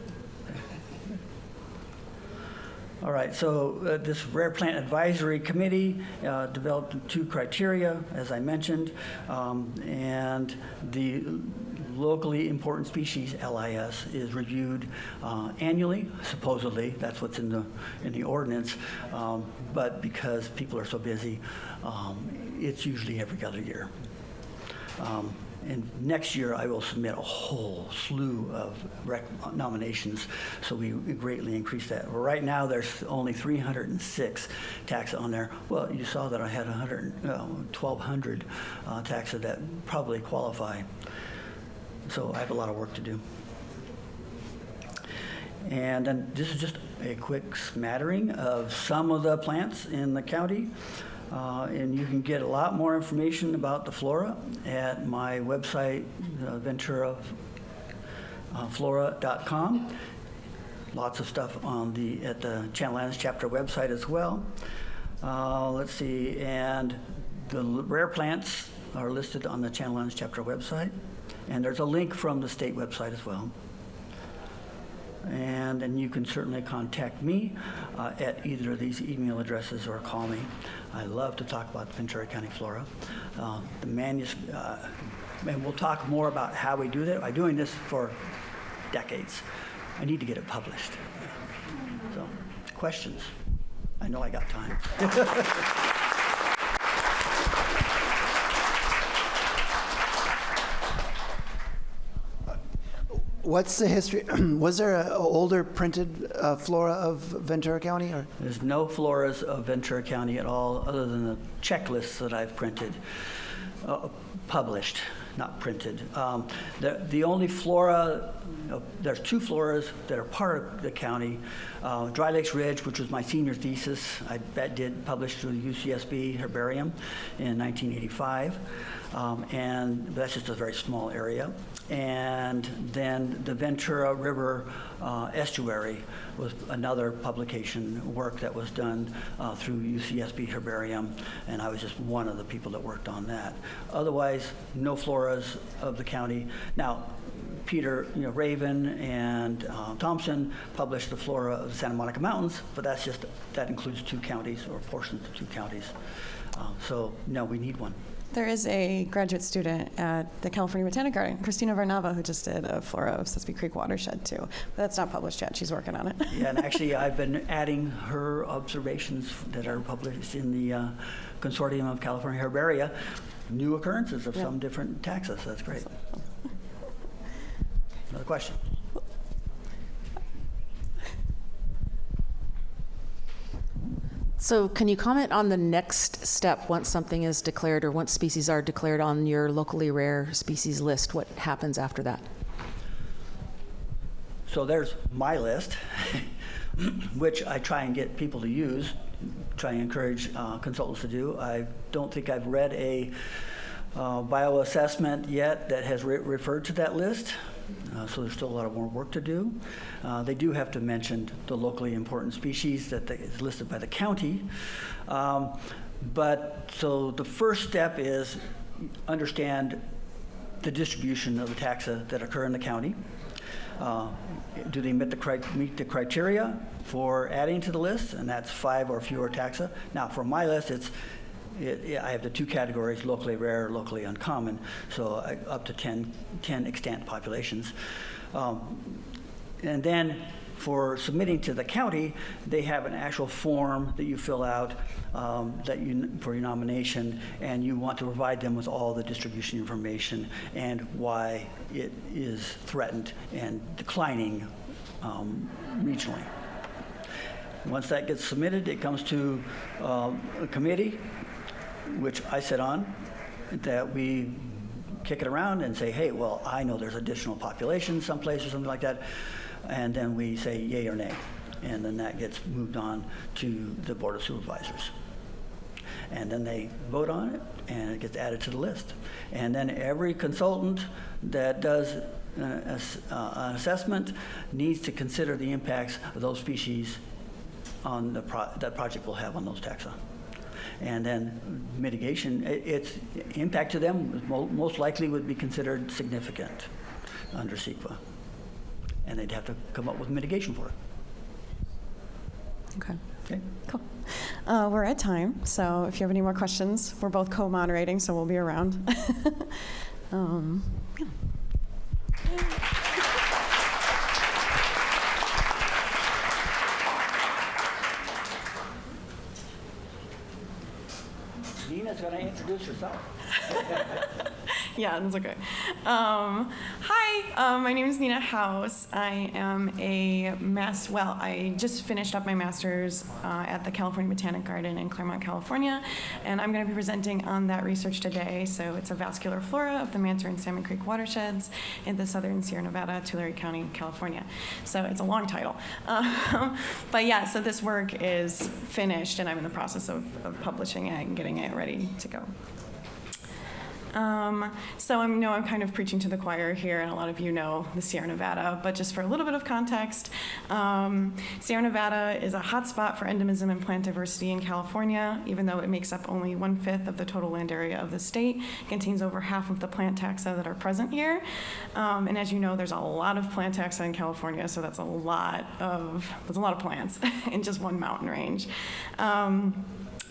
All right, so this Rare Plant Advisory Committee developed 2 criteria, as I mentioned, and the locally important species, LIS, is reviewed annually. Supposedly, that's what's in the ordinance, but because people are so busy, it's usually every other year. And next year, I will submit a whole slew of nominations, so we greatly increase that. Right now, there's only 306 taxa on there. Well, you saw that I had 1,200 taxa that probably qualify. So I have a lot of work to do. And then this is just a quick smattering of some of the plants in the county. And you can get a lot more information about the flora at my website, venturaflora.com. Lots of stuff at the Channel Islands Chapter website as well. Let's see, and the rare plants are listed on the Channel Islands Chapter website. And there's a link from the state website as well. And then you can certainly contact me at either of these email addresses or call me. I love to talk about the Ventura County Flora. The manuscript, and we'll talk more about how we do that. I'm doing this for decades. I need to get it published. So, questions? I know I got time.
What's the history? Was there an older printed flora of Ventura County? Or?
There's no floras of Ventura County at all, other than the checklists that I've printed, published, not printed. The only flora, there's 2 floras that are part of the county. Dry Lakes Ridge, which was my senior thesis, I did publish through the UCSB Herbarium in 1985. And that's just a very small area. And then the Ventura River Estuary was another publication work that was done through UCSB Herbarium, and I was just one of the people that worked on that. Otherwise, no floras of the county. Now, Peter Raven and Thompson published the flora of the Santa Monica Mountains, but that includes 2 counties or portions of 2 counties. So no, we need one.
There is a graduate student at the California Botanic Garden, Christina Varnava, who just did a flora of Sesame Creek watershed too. But that's not published yet. She's working on it.
Yeah, and actually I've been adding her observations that are published in the Consortium of California Herbaria, new occurrences of some different taxa, so that's great. Another question?
So can you comment on the next step once something is declared or once species are declared on your locally rare species list? What happens after that?
So there's my list, which I try and get people to use, try and encourage consultants to do. I don't think I've read a bioassessment yet that has referred to that list. So there's still a lot of more work to do. They do have to mention the locally important species that is listed by the county. But so the first step is understand the distribution of the taxa that occur in the county. Do they meet the criteria for adding to the list? And that's 5 or fewer taxa. Now, for my list, I have the 2 categories, locally rare, locally uncommon, so up to 10 extant populations. And then for submitting to the county, they have an actual form that you fill out for your nomination, and you want to provide them with all the distribution information and why it is threatened and declining regionally. Once that gets submitted, it comes to a committee, which I sit on, that we kick it around and say, hey, well, I know there's additional population someplace or something like that, and then we say yay or nay, and then that gets moved on to the Board of Supervisors. And then they vote on it, and it gets added to the list. And then every consultant that does an assessment needs to consider the impacts of those species on that project will have on those taxa. And then mitigation, its impact to them most likely would be considered significant under CEQA. And they'd have to come up with mitigation for it.
Okay.
Okay.
Cool. We're at time, so if you have any more questions, we're both co-moderating, so we'll be around. Yeah.
Nina's going to introduce herself.
Yeah, that's okay. Hi, my name is Nina House. I am I just finished up my master's at the California Botanic Garden in Claremont, California, and I'm going to be presenting on that research today. So it's a vascular flora of the Manter and Salmon Creek watersheds in the southern Sierra Nevada, Tulare County, California. So it's a long title. But yeah, so this work is finished, and I'm in the process of publishing it and getting it ready to go. So I know I'm kind of preaching to the choir here, and a lot of you know the Sierra Nevada, but just for a little bit of context, Sierra Nevada is a hotspot for endemism and plant diversity in California, even though it makes up only 1/5 of the total land area of the state. It contains over half of the plant taxa that are present here. And as you know, there's a lot of plant taxa in California, so that's a lot of plants in just one mountain range.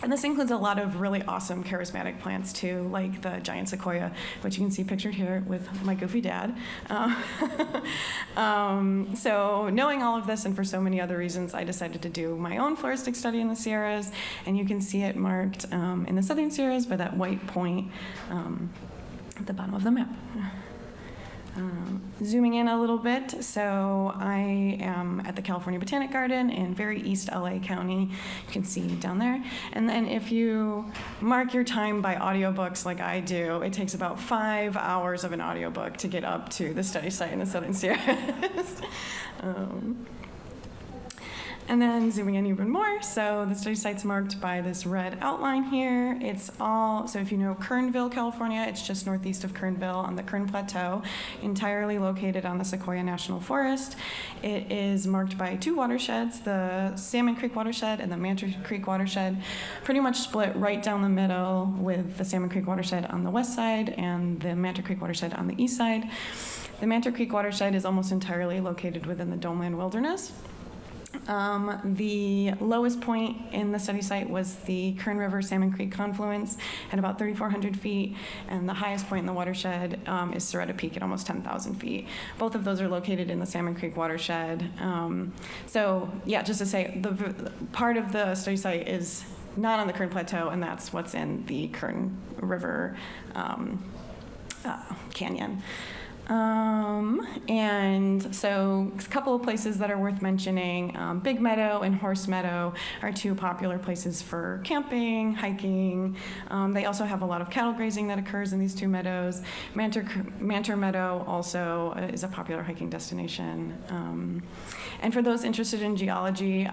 And this includes a lot of really awesome charismatic plants too, like the giant sequoia, which you can see pictured here with my goofy dad. So knowing all of this and for so many other reasons, I decided to do my own floristic study in the Sierras, and you can see it marked in the southern Sierras by that white point at the bottom of the map. Zooming in a little bit, so I am at the California Botanic Garden in very East LA County. You can see down there. And then if you mark your time by audiobooks like I do, it takes about 5 hours of an audiobook to get up to the study site in the Southern Sierras. And then zooming in even more, so the study site's marked by this red outline here. So if you know Kernville, California, it's just northeast of Kernville on the Kern Plateau, entirely located on the Sequoia National Forest. It is marked by 2 watersheds, the Salmon Creek watershed and the Manter Creek watershed, pretty much split right down the middle, with the Salmon Creek watershed on the west side and the Manter Creek watershed on the east side. The Manter Creek watershed is almost entirely located within the Domeland Wilderness. The lowest point in the study site was the Kern River Salmon Creek confluence at about 3,400 feet, and the highest point in the watershed is Soretta Peak at almost 10,000 feet. Both of those are located in the Salmon Creek watershed. So yeah, just to say, the part of the study site is not on the Kern Plateau, and that's what's in the Kern River canyon. And so a couple of places that are worth mentioning, Big Meadow and Horse Meadow are 2 popular places for camping, hiking. They also have a lot of cattle grazing that occurs in these 2 meadows. Manter Meadow also is a popular hiking destination. And for those interested in geology,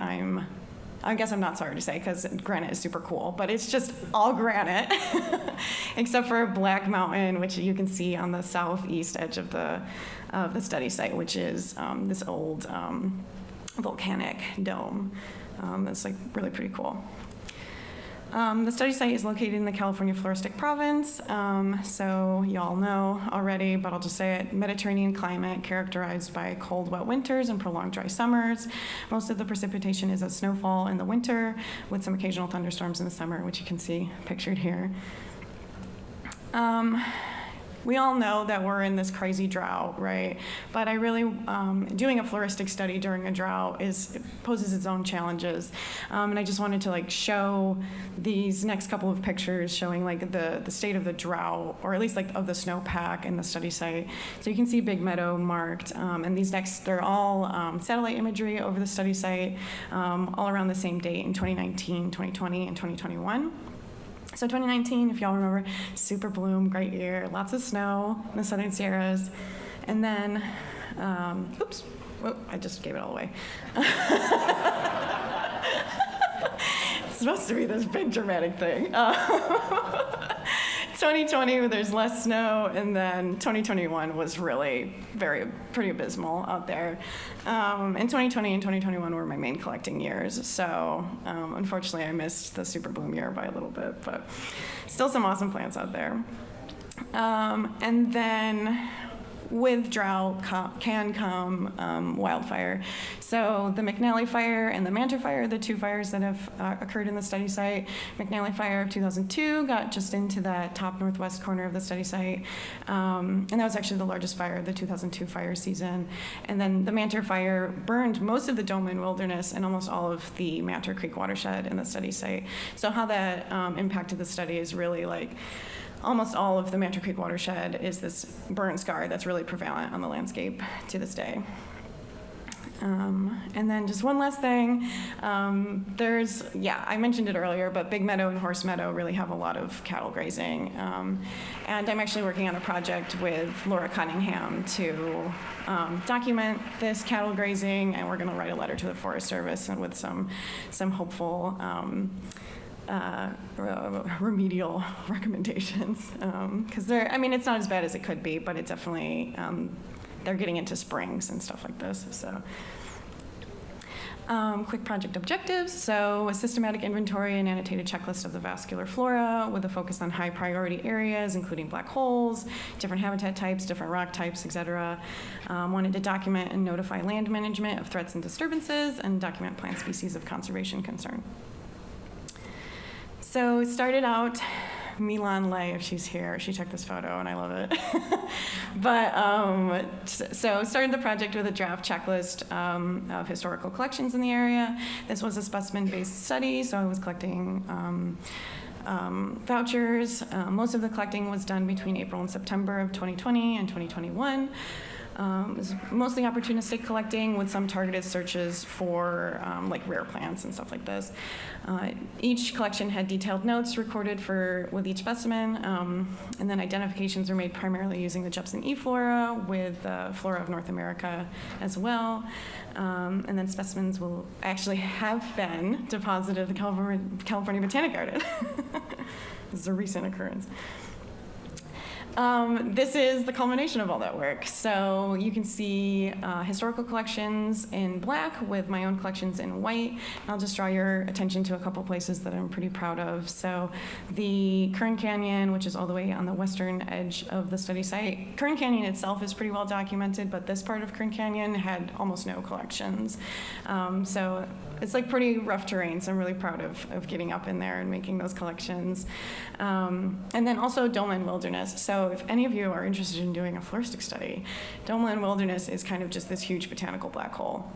I guess I'm not sorry to say, because granite is super cool, but it's just all granite, except for Black Mountain, which you can see on the southeast edge of the study site, which is this old volcanic dome. That's like really pretty cool. The study site is located in the California Floristic Province, so y'all know already, but I'll just say it, Mediterranean climate characterized by cold, wet winters and prolonged dry summers. Most of the precipitation is a snowfall in the winter with some occasional thunderstorms in the summer, which you can see pictured here. we all know that we're in this crazy drought, right? But I really, doing a floristic study during a drought poses its own challenges. And I just wanted to like show these next couple of pictures showing like the state of the drought, or at least like of the snowpack in the study site. So you can see Big Meadow marked, and these next, they're all satellite imagery over the study site, all around the same date in 2019, 2020, and 2021. So 2019, if y'all remember, super bloom, great year, lots of snow in the Southern Sierras. And then, oops, whoa, I just gave it all away. It's supposed to be this big dramatic thing. 2020, there's less snow, and then 2021 was really pretty abysmal out there. And 2020 and 2021 were my main collecting years, so unfortunately I missed the super bloom year by a little bit, but still some awesome plants out there. And then with drought can come wildfire. So the McNally fire and the Manter fire are the two fires that have occurred in the study site. McNally fire of 2002 got just into that top northwest corner of the study site. And that was actually the largest fire of the 2002 fire season. And then the Manter fire burned most of the Domeland Wilderness and almost all of the Manter Creek watershed in the study site. So how that impacted the study is really like, almost all of the Manter Creek watershed is this burn scar that's really prevalent on the landscape to this day. And then just one last thing, I mentioned it earlier, but Big Meadow and Horse Meadow really have a lot of cattle grazing. And I'm actually working on a project with Laura Cunningham to document this cattle grazing, and we're gonna write a letter to the Forest Service and with some hopeful remedial recommendations, because it's not as bad as it could be, but it definitely, they're getting into springs and stuff like this, so. Quick project objectives. So a systematic inventory and annotated checklist of the vascular flora with a focus on high priority areas, including black holes, different habitat types, different rock types, etc. Wanted to document and notify land management of threats and disturbances and document plant species of conservation concern. So it started out, Milan Lay, if she's here, she took this photo and I love it. But so started the project with a draft checklist of historical collections in the area. This was a specimen-based study, so I was collecting vouchers. Most of the collecting was done between April and September of 2020 and 2021. It was mostly opportunistic collecting with some targeted searches for like rare plants and stuff like this. Each collection had detailed notes recorded with each specimen, and then identifications were made primarily using the Jepson E flora with Flora of North America as well. And then specimens will actually have been deposited at the California Botanic Garden. This is a recent occurrence. This is the culmination of all that work. So you can see historical collections in black with my own collections in white. I'll just draw your attention to a couple places that I'm pretty proud of. So the Kern Canyon, which is all the way on the western edge of the study site. Kern Canyon itself is pretty well documented, but this part of Kern Canyon had almost no collections. So it's like pretty rough terrain, so I'm really proud of getting up in there and making those collections. And then also Domeland Wilderness. So if any of you are interested in doing a floristic study, Domeland Wilderness is kind of just this huge botanical black hole.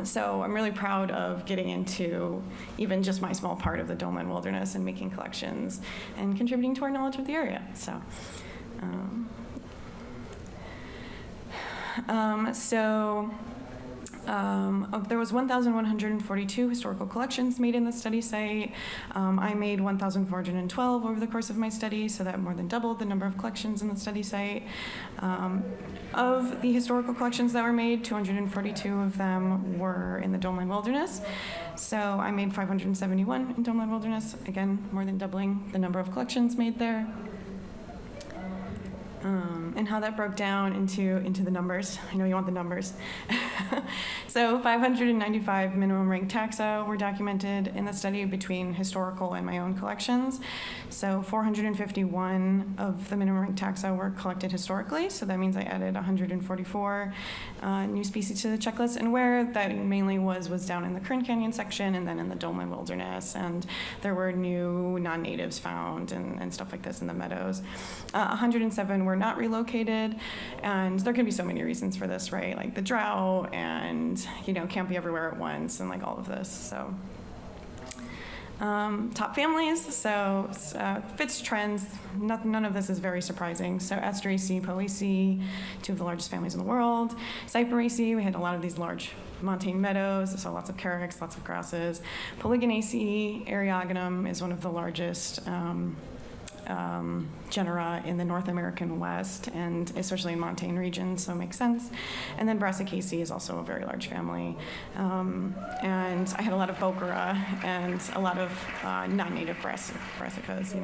So I'm really proud of getting into even just my small part of the Domeland Wilderness and making collections and contributing to our knowledge of the area. So. There was 1,142 historical collections made in the study site. I made 1,412 over the course of my study, so that more than doubled the number of collections in the study site. Of the historical collections that were made, 242 of them were in the Domeland Wilderness. So I made 571 in Domeland Wilderness, again, more than doubling the number of collections made there. And how that broke down into the numbers. I know you want the numbers. So 595 minimum rank taxa were documented in the study between historical and my own collections. So 451 of the minimum rank taxa were collected historically, so that means I added 144 new species to the checklist. And where that mainly was down in the Kern Canyon section and then in the Dolman Wilderness. And there were new non-natives found and stuff like this in the meadows. 107 were not relocated, and there can be so many reasons for this, right? Like the drought and, can't be everywhere at once and like all of this, so. Top families, so fits trends. None of this is very surprising. So Asteraceae, Poaceae, two of the largest families in the world. Cyperaceae, we had a lot of these large montane meadows, so lots of carex, lots of grasses. Polygonaceae, Eriogonum is one of the largest genera in the North American West, and especially in montane regions, so it makes sense. And then Brassicaceae is also a very large family. And I had a lot of Bochara and a lot of non-native brassicas,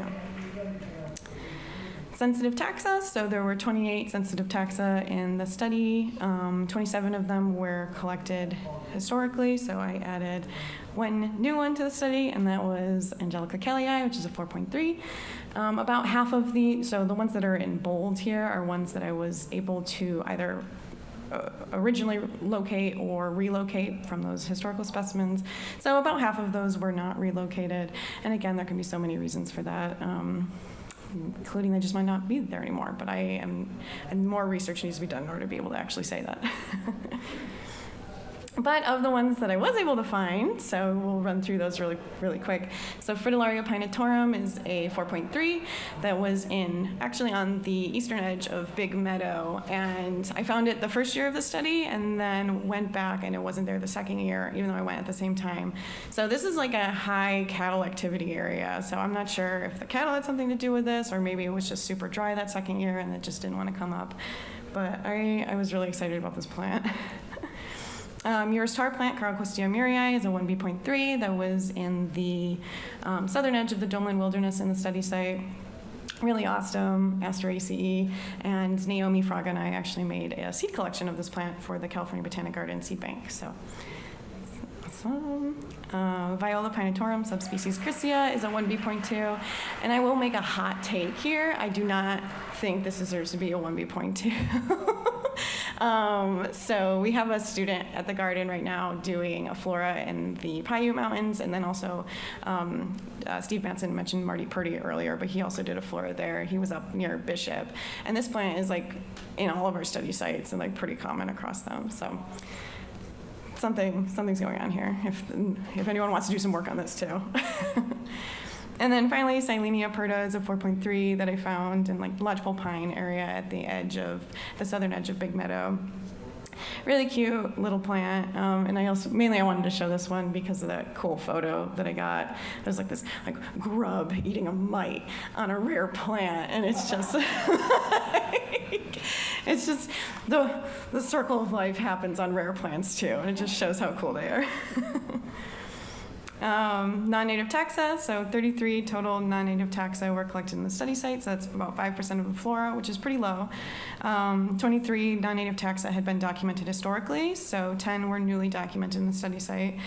Sensitive taxa, so there were 28 sensitive taxa in the study. 27 of them were collected historically, so I added one new one to the study, and that was Angelica kellii, which is a 4.3. About half of so the ones that are in bold here are ones that I was able to either originally locate or relocate from those historical specimens. So about half of those were not relocated, and again, there can be so many reasons for that. Including they just might not be there anymore, but and more research needs to be done in order to be able to actually say that. But of the ones that I was able to find, so we'll run through those really, really quick. So Fritillaria pinetorum is a 4.3 that was actually on the eastern edge of Big Meadow, and I found it the first year of the study and then went back and it wasn't there the second year, even though I went at the same time. So this is like a high cattle activity area, so I'm not sure if the cattle had something to do with this, or maybe it was just super dry that second year and it just didn't want to come up. But I was really excited about this plant. Your star plant, Carocostea murray, is a 1B.3 that was in the southern edge of the Dolman Wilderness in the study site. Really awesome, Asteraceae, and Naomi Fraga and I actually made a seed collection of this plant for the California Botanic Garden seed bank. So, awesome. Viola pinetorum, subspecies Christia, is a 1B.2, and I will make a hot take here. I do not think this deserves to be a 1B.2. So we have a student at the garden right now doing a flora in the Paiute Mountains, and then also Steve Matson mentioned Marty Purdy earlier, but he also did a flora there. He was up near Bishop, and this plant is like in all of our study sites and like pretty common across them. So something's going on here. If anyone wants to do some work on this too. And then finally, Silenia perta is a 4.3 that I found in like lodgepole pine area at the southern edge of Big Meadow. Really cute little plant, and I wanted to show this one because of that cool photo that I got. There's like this like grub eating a mite on a rare plant, and it's just it's just the circle of life happens on rare plants too, and it just shows how cool they are. Non-native taxa, so 33 total non-native taxa were collected in the study site, so that's about 5% of the flora, which is pretty low. 23 non-native taxa had been documented historically, so 10 were newly documented in the study site.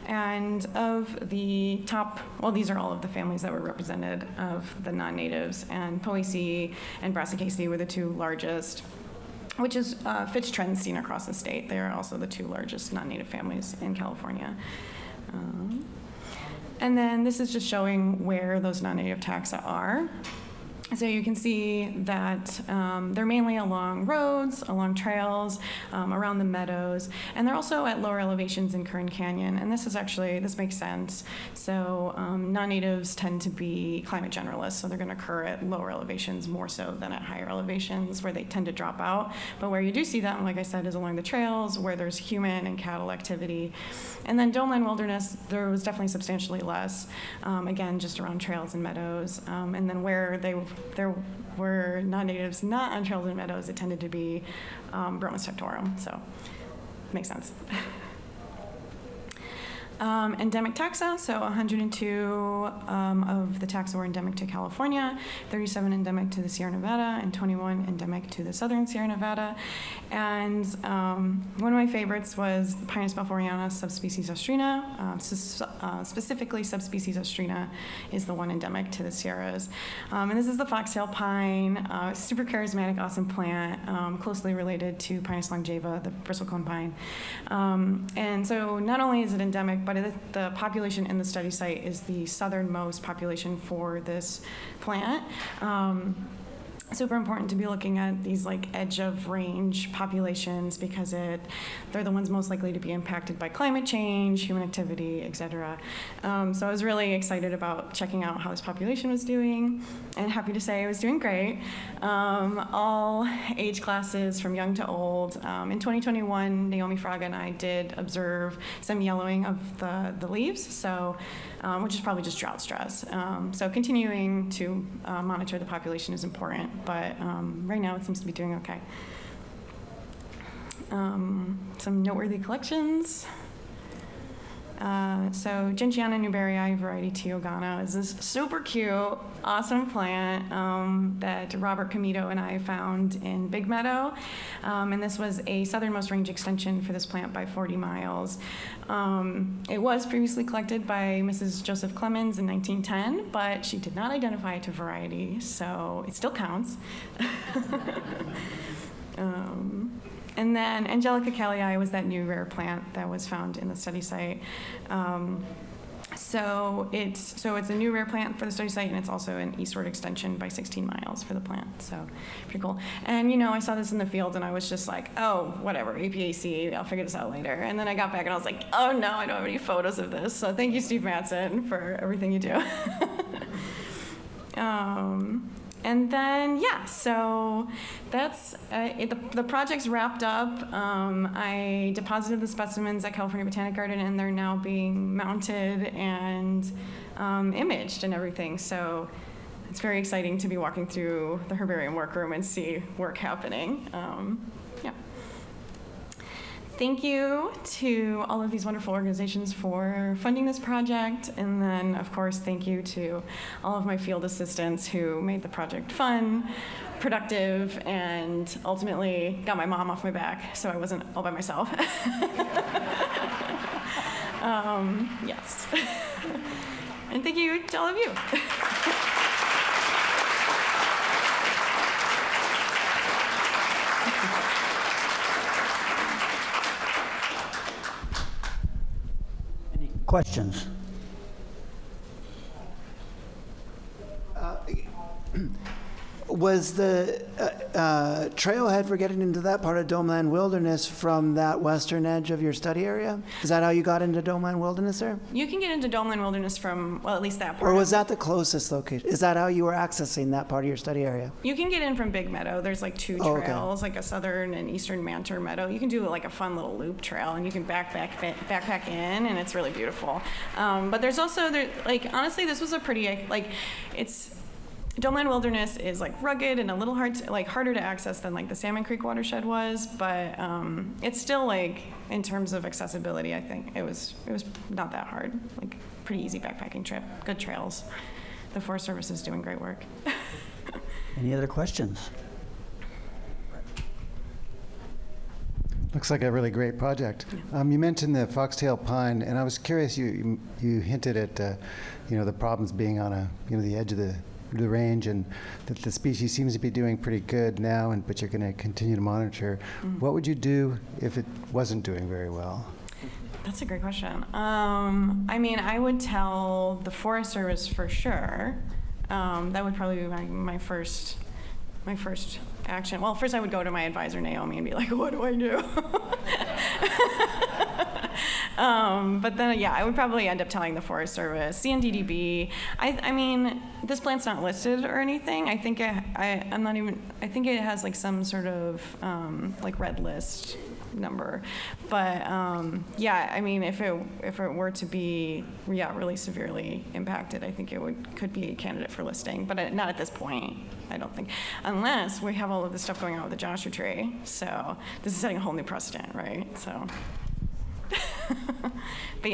And of the top, these are all of the families that were represented of the non-natives, and Poaceae and Brassicaceae were the two largest, which is fits trends seen across the state. They are also the two largest non-native families in California. And then this is just showing where those non-native taxa are. So you can see that they're mainly along roads, along trails, around the meadows, and they're also at lower elevations in Kern Canyon. And this makes sense. So non-natives tend to be climate generalists, so they're going to occur at lower elevations more so than at higher elevations where they tend to drop out. But where you do see them, like I said, is along the trails where there's human and cattle activity. And then Domeland Wilderness, there was definitely substantially less, again, just around trails and meadows. And then where there were non-natives not on trails and meadows, it tended to be Bromus tectorum, so makes sense. Endemic taxa, so 102 of the taxa were endemic to California, 37 endemic to the Sierra Nevada, and 21 endemic to the southern Sierra Nevada. And one of my favorites was the Pinus balfouriana subspecies ostrina. Specifically, subspecies ostrina is the one endemic to the Sierras. And this is the foxtail pine, super charismatic, awesome plant, closely related to Pinus longeva, the bristlecone pine. And so not only is it endemic, but the population in the study site is the southernmost population for this plant. Super important to be looking at these like edge of range populations because they're the ones most likely to be impacted by climate change, human activity, et cetera. So I was really excited about checking out how this population was doing, and happy to say it was doing great. All age classes from young to old. In 2021, Naomi Fraga and I did observe some yellowing of the leaves, so which is probably just drought stress. So continuing to monitor the population is important. But right now it seems to be doing okay. Some noteworthy collections. So Gentiana newberrii variety Teogana is this super cute, awesome plant that Robert Comito and I found in Big Meadow. And this was a southernmost range extension for this plant by 40 miles. It was previously collected by Mrs. Joseph Clemens in 1910, but she did not identify it to variety, so it still counts. And then Angelica Callii was that new rare plant that was found in the study site. So it's a new rare plant for the study site, and it's also an eastward extension by 16 miles for the plant. So pretty cool. And I saw this in the field, and I was just like, oh, whatever, APAC, I'll figure this out later. And then I got back, and I was like, oh no, I don't have any photos of this. So thank you, Steve Matson, for everything you do. And then, so that's the project's wrapped up. I deposited the specimens at California Botanic Garden, and they're now being mounted and imaged and everything. So it's very exciting to be walking through the herbarium workroom and see work happening. Thank you to all of these wonderful organizations for funding this project. And then, of course, thank you to all of my field assistants who made the project fun, productive, and ultimately got my mom off my back so I wasn't all by myself. Yes. And thank you to all of you.
Questions?
Was the trailhead for getting into that part of Domeland Wilderness from that western edge of your study area? Is that how you got into Domeland Wilderness there?
You can get into Domeland Wilderness from, well, at least that part.
Or was that the closest location? Is that how you were accessing that part of your study area?
You can get in from Big Meadow. There's like two trails, like a southern and eastern Manter meadow. You can do like a fun little loop trail, and you can backpack in, and it's really beautiful. But there's also, honestly, this was a pretty, Domeland Wilderness is like rugged and a little harder to access than like the Salmon Creek watershed was, but it's still in terms of accessibility, I think it was not that hard. Pretty easy backpacking trip, good trails. The Forest Service is doing great work.
Any other questions?
Looks like a really great project. You mentioned the foxtail pine, and I was curious. You hinted at the problems being on the edge of the range, and that the species seems to be doing pretty good now, but you're going to continue to monitor. Mm-hmm. What would you do if it wasn't doing very well?
That's a great question. I would tell the Forest Service for sure. That would probably be my first action. Well, first I would go to my advisor Naomi and be like, what do I do? But then, I would probably end up telling the Forest Service, CNDDB. This plant's not listed or anything. I think I think it has some sort of red list number. But if it were to be really severely impacted, I think it could be a candidate for listing. But not at this point, I don't think, unless we have all of this stuff going on with the Joshua tree. So this is setting a whole new precedent, right? So. But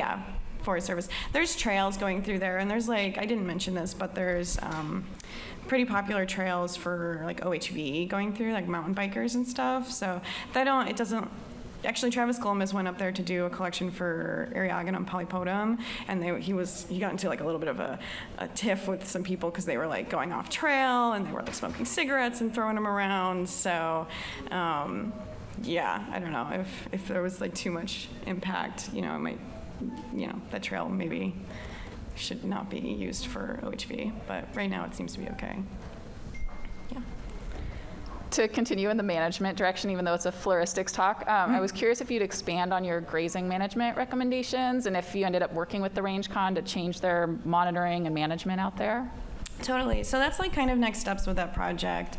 Forest Service. There's trails going through there, and there's like, I didn't mention this, but there's pretty popular trails for like OHV going through, like mountain bikers and stuff. So it doesn't. Actually, Travis Columbus went up there to do a collection for Eriogonum polypodum, and he got into like a little bit of a tiff with some people because they were like going off trail and they were like smoking cigarettes and throwing them around. So, yeah, I don't know if there was like too much impact, it might, that trail maybe should not be used for OHV, but right now it seems to be okay. Yeah.
To continue in the management direction, even though it's a floristics talk, I was curious if you'd expand on your grazing management recommendations and if you ended up working with the RangeCon to change their monitoring and management out there.
Totally. So that's like kind of next steps with that project.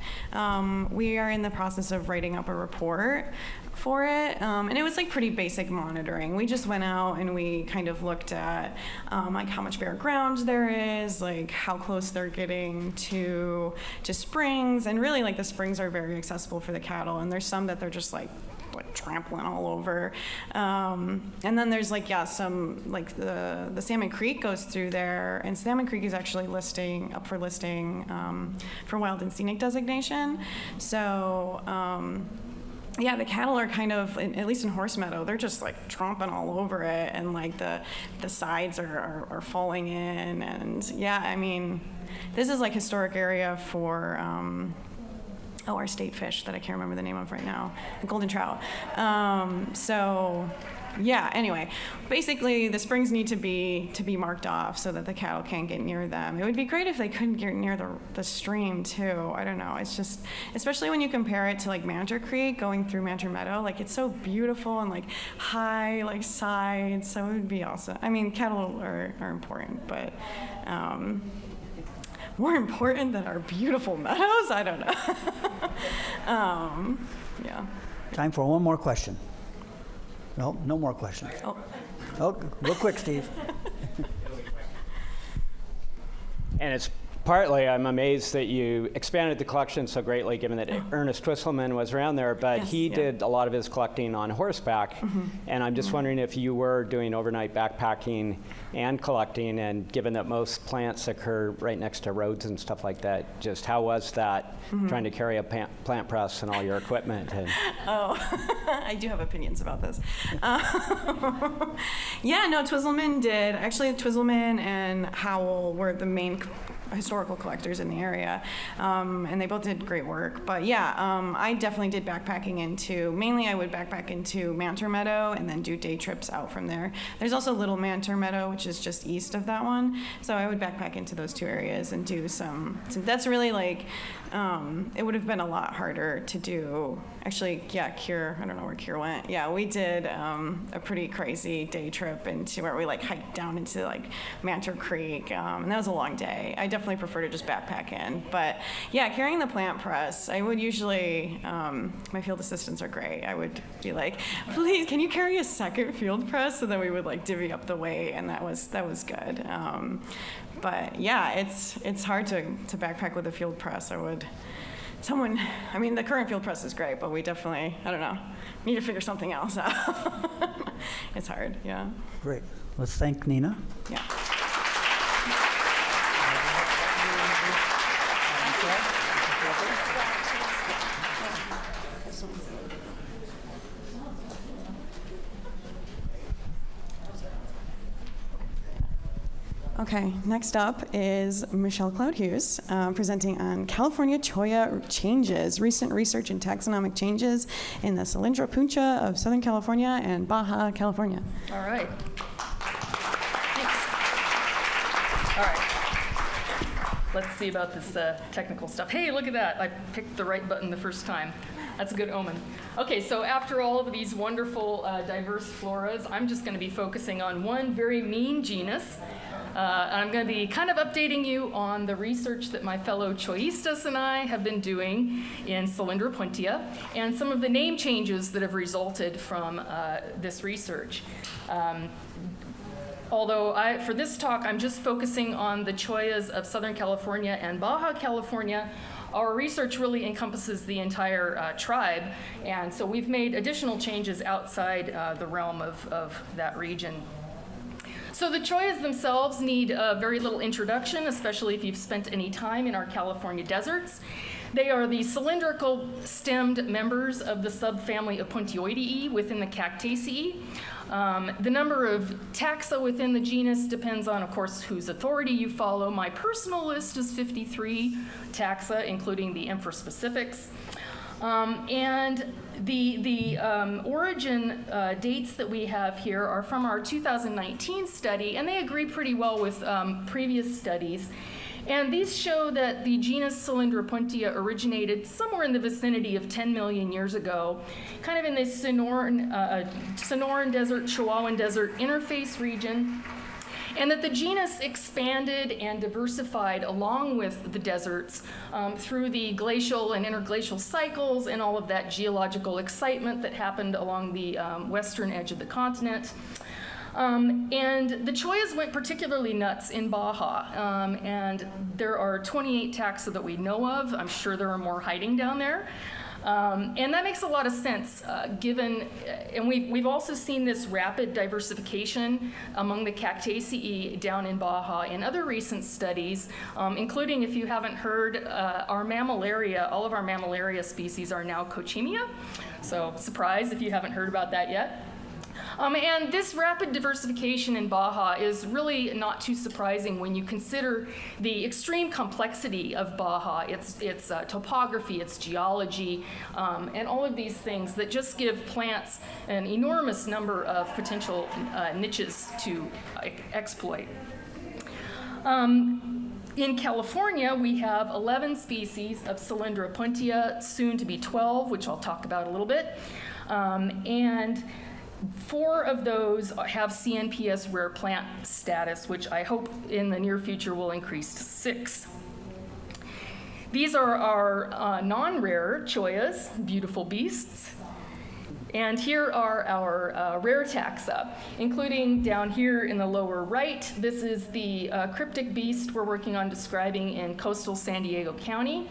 We are in the process of writing up a report for it, and it was like pretty basic monitoring. We just went out and we kind of looked at like how much bare ground there is, like how close they're getting to springs, and really like the springs are very accessible for the cattle, and there's some that they're just like trampling all over, and then there's like some like the Salmon Creek goes through there, and Salmon Creek is actually up for listing for wild and scenic designation. So yeah, the cattle are kind of, at least in horse meadow, they're just like tromping all over it, and like the sides are falling in, and yeah, I mean, this is like historic area for our state fish that I can't remember the name of right now, the golden trout. So yeah, anyway, basically the springs need to be marked off so that the cattle can't get near them. It would be great if they couldn't get near the stream too. I don't know, it's just, especially when you compare it to like Manter Creek going through Manter Meadow, like it's so beautiful and like high like sides, so it would be awesome. I mean, cattle are important, but more important than our beautiful meadows? I don't know. Yeah.
Time for one more question. No more questions. Oh, real quick, Steve.
And it's partly, I'm amazed that you expanded the collection so greatly, given that Ernest Twisselman was around there, but
Yes,
he
yeah.
did a lot of his collecting on horseback. And I'm just wondering if you were doing overnight backpacking and collecting, and given that most plants occur right next to roads and stuff like that, just how was that trying to carry a plant press and all your equipment? And
Oh, I do have opinions about this. Yeah, no, Twisselman did. Actually, Twisselman and Howell were the main historical collectors in the area, and they both did great work. But yeah, I definitely did backpacking mainly I would backpack into Manter Meadow and then do day trips out from there. There's also Little Manter Meadow, which is just east of that one. So I would backpack into those two areas and do some that's really like, it would have been a lot harder to do. Actually, yeah, Kier, I don't know where Kier went. Yeah, we did a pretty crazy day trip into where we like hiked down into like Manter Creek, and that was a long day. I definitely prefer to just backpack in. But yeah, carrying the plant press, I would usually, my field assistants are great. I would be like, please, can you carry a second field press? So then we would like divvy up the weight, and that was good. But yeah, it's hard to backpack with a field press. I mean, the current field press is great, but we definitely, I don't know, need to figure something else out. It's hard, yeah.
Great. Let's thank Nina.
Yeah. Okay, next up is Michelle Cloud-Hughes presenting on California cholla changes, recent research and taxonomic changes in the Cylindra puncha of Southern California and Baja California.
All right. Thanks. All right. Let's see about this technical stuff. Hey, look at that. I picked the right button the first time. That's a good omen. Okay, so after all of these wonderful diverse floras, I'm just going to be focusing on one very mean genus. I'm going to be kind of updating you on the research that my fellow choillistas and I have been doing in Cylindra puntia and some of the name changes that have resulted from this research. Although for this talk, I'm just focusing on the chollas of Southern California and Baja California, our research really encompasses the entire tribe, and so we've made additional changes outside the realm of that region. So the choyas themselves need very little introduction, especially if you've spent any time in our California deserts. They are the cylindrical stemmed members of the subfamily Opuntioideae within the Cactaceae. The number of taxa within the genus depends on, of course, whose authority you follow. My personal list is 53 taxa, including the infraspecifics. And the origin dates that we have here are from our 2019 study, and they agree pretty well with previous studies. And these show that the genus Cylindropuntia originated somewhere in the vicinity of 10 million years ago, kind of in the Sonoran Desert, Chihuahuan Desert interface region, and that the genus expanded and diversified along with the deserts through the glacial and interglacial cycles and all of that geological excitement that happened along the western edge of the continent. And the choyas went particularly nuts in Baja, and there are 28 taxa that we know of. I'm sure there are more hiding down there. And that makes a lot of sense, given, and we've also seen this rapid diversification among the Cactaceae down in Baja in other recent studies, including, if you haven't heard, our mammillaria, all of our mammillaria species are now Cochimia. So surprise if you haven't heard about that yet. And this rapid diversification in Baja is really not too surprising when you consider the extreme complexity of Baja, its topography, its geology, and all of these things that just give plants an enormous number of potential niches to exploit. In California, we have 11 species of Cylindropuntia, soon to be 12, which I'll talk about a little bit. And 4 of those have CNPS rare plant status, which I hope in the near future will increase to 6. These are our non-rare choyas, beautiful beasts. And here are our rare taxa, including down here in the lower right. This is the cryptic beast we're working on describing in coastal San Diego County.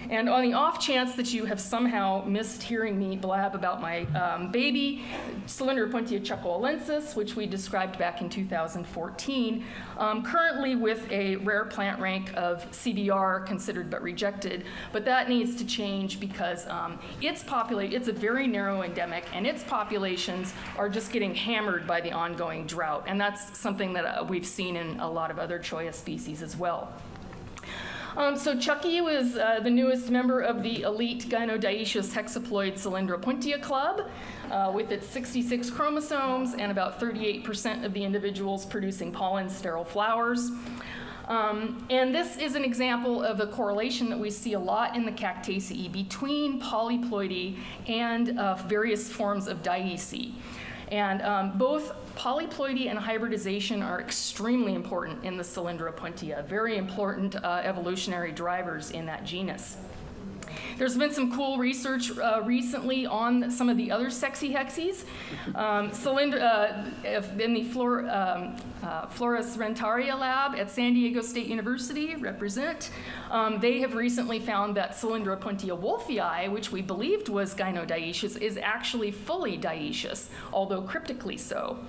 And on the off chance that you have somehow missed hearing me blab about my baby, Cylindropuntia chuckolensis, which we described back in 2014, currently with a rare plant rank of CBR, considered but rejected. But that needs to change because it's a very narrow endemic, and its populations are just getting hammered by the ongoing drought. And that's something that we've seen in a lot of other choya species as well. So Chucky was the newest member of the elite gynodioecious hexaploid Cylindropuntia club, with its 66 chromosomes and about 38% of the individuals producing pollen sterile flowers. And this is an example of a correlation that we see a lot in the Cactaceae between polyploidy and various forms of dioece. And both polyploidy and hybridization are extremely important in the Cylindropuntia, very important evolutionary drivers in that genus. There's been some cool research recently on some of the other sexy hexies. In the Floris Rentaria lab at San Diego State University, represent, they have recently found that Cylindropuntia wolfii, which we believed was gynodioecious, is actually fully dioecious, although cryptically so.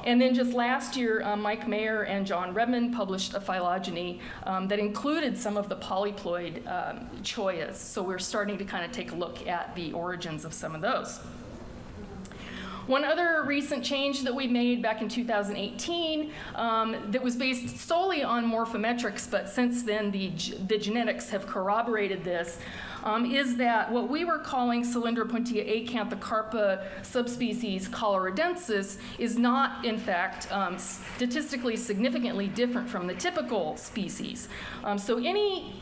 And then just last year, Mike Mayer and John Redmond published a phylogeny that included some of the polyploid choyas. So we're starting to kind of take a look at the origins of some of those. One other recent change that we made back in 2018 that was based solely on morphometrics, but since then the genetics have corroborated this, is that what we were calling Cylindropuntia acanthocarpa subspecies coloradensis is not, in fact, statistically significantly different from the typical species. So any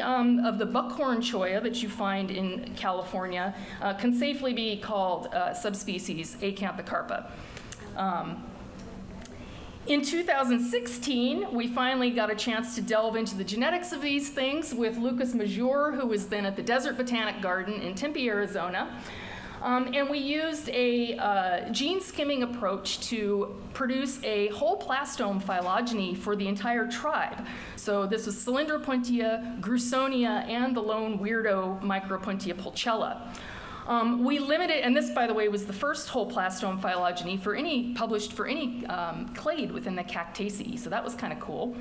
of the buckhorn choya that you find in California can safely be called subspecies acanthocarpa. In 2016, we finally got a chance to delve into the genetics of these things with Lucas Major, who was then at the Desert Botanic Garden in Tempe, Arizona. And we used a gene skimming approach to produce a whole plastome phylogeny for the entire tribe. So this was Cylindropuntia, Grussonia, and the lone weirdo Micropuntia pulchella. We limited, and this, by the way, was the first whole plastome phylogeny published for any clade within the Cactaceae, so that was kind of cool.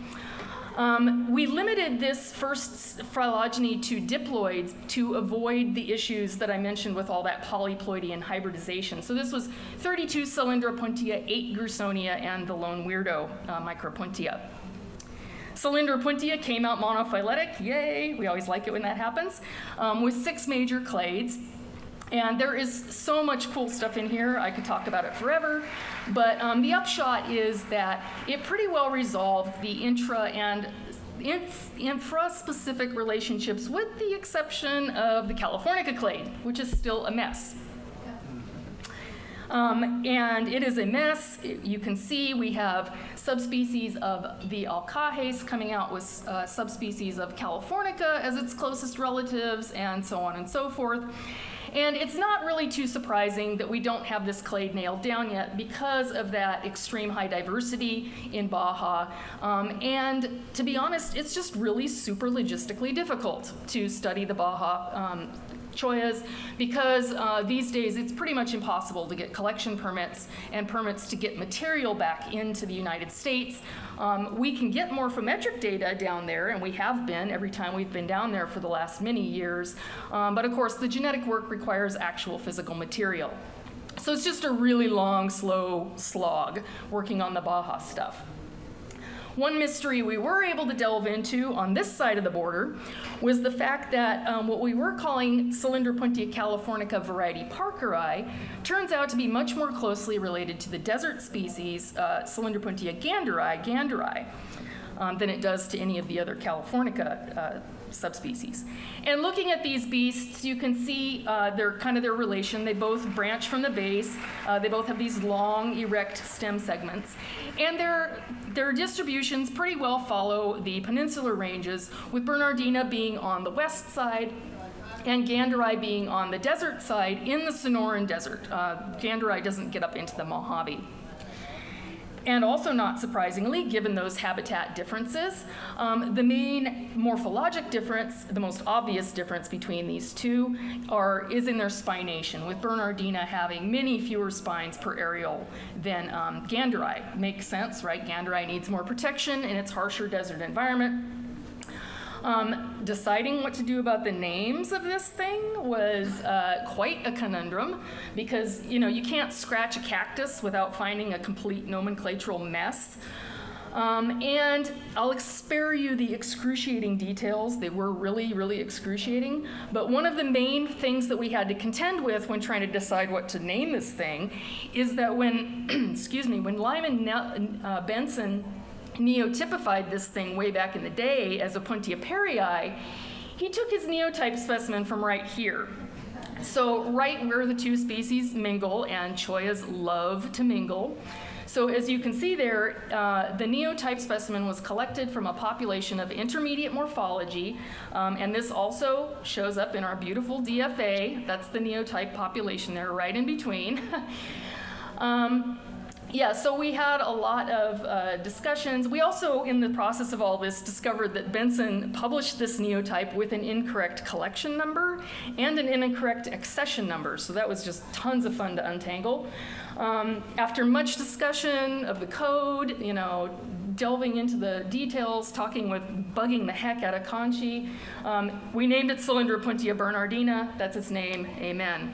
We limited this first phylogeny to diploids to avoid the issues that I mentioned with all that polyploidy hybridization. So this was 32 Cylindropuntia, 8 Griersonia, and the lone weirdo, Micropuntia. Cylindropuntia came out monophyletic, yay, we always like it when that happens, with 6 major clades. And there is so much cool stuff in here, I could talk about it forever, but the upshot is that it pretty well resolved the intra and infra-specific relationships with the exception of the Californica clade, which is still a mess. And it is a mess. You can see we have subspecies of the alcajes coming out with subspecies of Californica as its closest relatives, and so on and so forth. And it's not really too surprising that we don't have this clade nailed down yet because of that extreme high diversity in Baja. And to be honest, it's just really super logistically difficult to study the Baja chollas because these days it's pretty much impossible to get collection permits and permits to get material back into the United States. We can get morphometric data down there, and we have been every time we've been down there for the last many years. But of course, the genetic work requires actual physical material. So it's just a really long, slow slog working on the Baja stuff. One mystery we were able to delve into on this side of the border was the fact that what we were calling Cylindropuntia californica variety parkeri turns out to be much more closely related to the desert species Cylindropuntia ganderi than it does to any of the other californica subspecies. And looking at these beasts, you can see their relation. They both branch from the base. They both have these long, erect stem segments. And their distributions pretty well follow the peninsular ranges, with Bernardina being on the west side and ganderi being on the desert side in the Sonoran Desert. Ganderi doesn't get up into the Mojave. And also not surprisingly, given those habitat differences, the main morphologic difference, the most obvious difference between these two is in their spination, with Bernardina having many fewer spines per areole than ganderi. Makes sense, right? Ganderi needs more protection in its harsher desert environment. Deciding what to do about the names of this thing was quite a conundrum because, you can't scratch a cactus without finding a complete nomenclatural mess. And I'll spare you the excruciating details. They were really, really excruciating. But one of the main things that we had to contend with when trying to decide what to name this thing is that when, when Lyman Benson neotypified this thing way back in the day as a Puntia perrii, he took his neotype specimen from right here. So right where the two species mingle, and chollas love to mingle. So as you can see there, the neotype specimen was collected from a population of intermediate morphology, and this also shows up in our beautiful DFA. That's the neotype population there, right in between. Yeah, so we had a lot of discussions. We also, in the process of all this, discovered that Benson published this neotype with an incorrect collection number and an incorrect accession number. So that was just tons of fun to untangle. After much discussion of the code, delving into the details, bugging the heck out of Conchi, we named it Cylindropuntia bernardina. That's its name. Amen.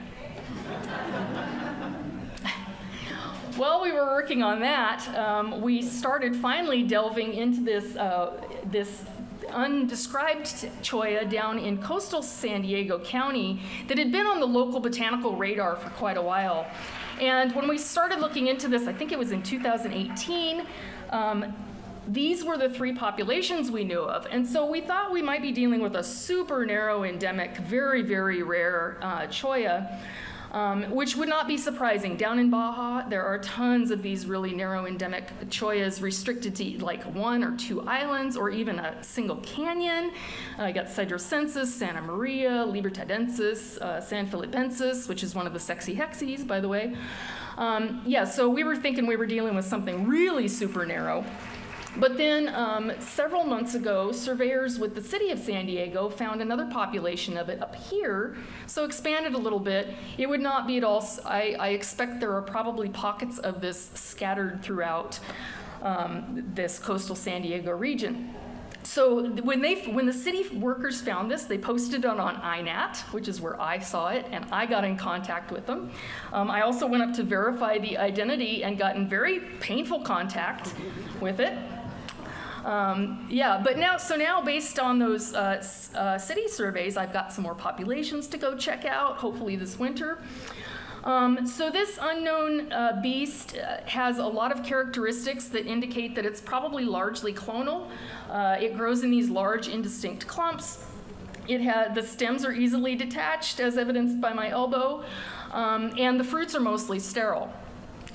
While we were working on that, we started finally delving into this undescribed cholla down in coastal San Diego County that had been on the local botanical radar for quite a while. And when we started looking into this, I think it was in 2018, these were the three populations we knew of. And so we thought we might be dealing with a super narrow endemic, very, very rare cholla. Which would not be surprising. Down in Baja, there are tons of these really narrow endemic chollas restricted to like 1 or 2 islands or even a single canyon. You got Cydrosensis, Santa Maria, Libertadensis, San Filipensis, which is one of the sexy hexies, by the way. So we were thinking we were dealing with something really super narrow. But then several months ago, surveyors with the city of San Diego found another population of it up here, so expanded a little bit. It would not be at all, I expect there are probably pockets of this scattered throughout this coastal San Diego region. So when the city workers found this, they posted it on INAT, which is where I saw it, and I got in contact with them. I also went up to verify the identity and got in very painful contact with it. But now based on those city surveys, I've got some more populations to go check out, hopefully this winter. So this unknown beast has a lot of characteristics that indicate that it's probably largely clonal. It grows in these large, indistinct clumps. The stems are easily detached, as evidenced by my elbow, and the fruits are mostly sterile.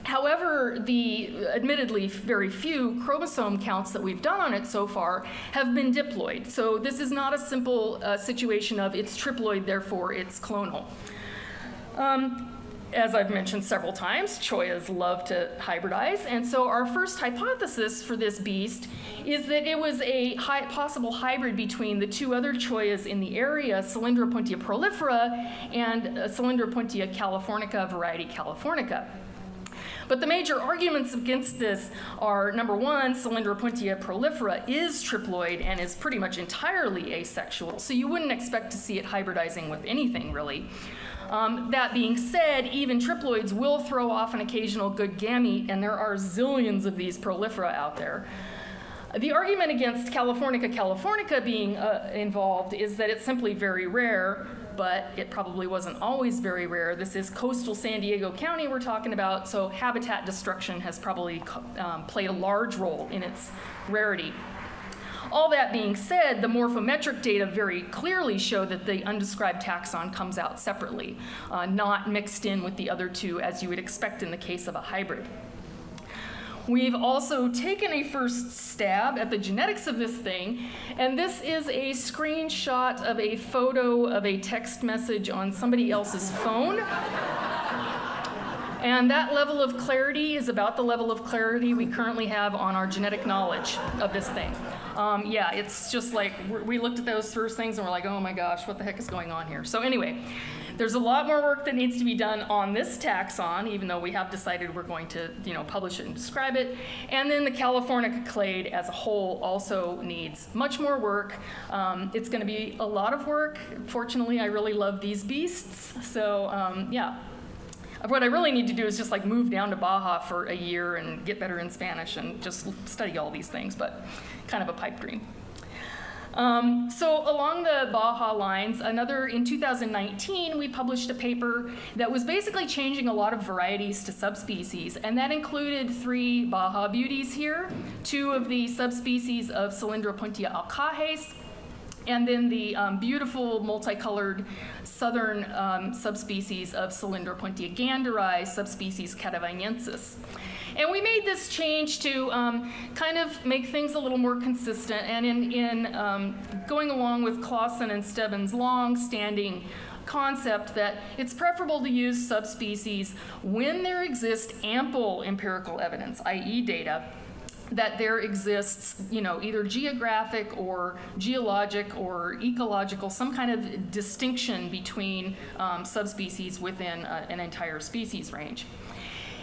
However, the admittedly very few chromosome counts that we've done on it so far have been diploid. So this is not a simple situation of it's triploid, therefore it's clonal. As I've mentioned several times, chollas love to hybridize, and so our first hypothesis for this beast is that it was a possible hybrid between the two other chollas in the area, Cylindropuntia prolifera and Cylindropuntia californica, variety californica. But the major arguments against this are, number one, Cylindropuntia prolifera is triploid and is pretty much entirely asexual, so you wouldn't expect to see it hybridizing with anything, really. That being said, even triploids will throw off an occasional good gamete, and there are zillions of these prolifera out there. The argument against Californica being involved is that it's simply very rare, but it probably wasn't always very rare. This is coastal San Diego County we're talking about, so habitat destruction has probably played a large role in its rarity. All that being said, the morphometric data very clearly show that the undescribed taxon comes out separately, not mixed in with the other two as you would expect in the case of a hybrid. We've also taken a first stab at the genetics of this thing, and this is a screenshot of a photo of a text message on somebody else's phone. And that level of clarity is about the level of clarity we currently have on our genetic knowledge of this thing. It's just like we looked at those first things and we're like, oh my gosh, what the heck is going on here? So anyway, there's a lot more work that needs to be done on this taxon, even though we have decided we're going to, publish it and describe it. And then the Californica clade as a whole also needs much more work. It's going to be a lot of work. Fortunately, I really love these beasts. So what I really need to do is just move down to Baja for a year and get better in Spanish and just study all these things, but kind of a pipe dream. So along the Baja lines, in 2019, we published a paper that was basically changing a lot of varieties to subspecies, and that included 3 Baja beauties here, 2 of the subspecies of Cylindropuntia alcajes, and then the beautiful multicolored southern subspecies of Cylindropuntia ganderi, subspecies catavanensis. And we made this change to kind of make things a little more consistent, and in going along with Clausen and Stebbins' long-standing concept that it's preferable to use subspecies when there exists ample empirical evidence, i.e. data, that there exists, either geographic or geologic or ecological, some kind of distinction between subspecies within an entire species range.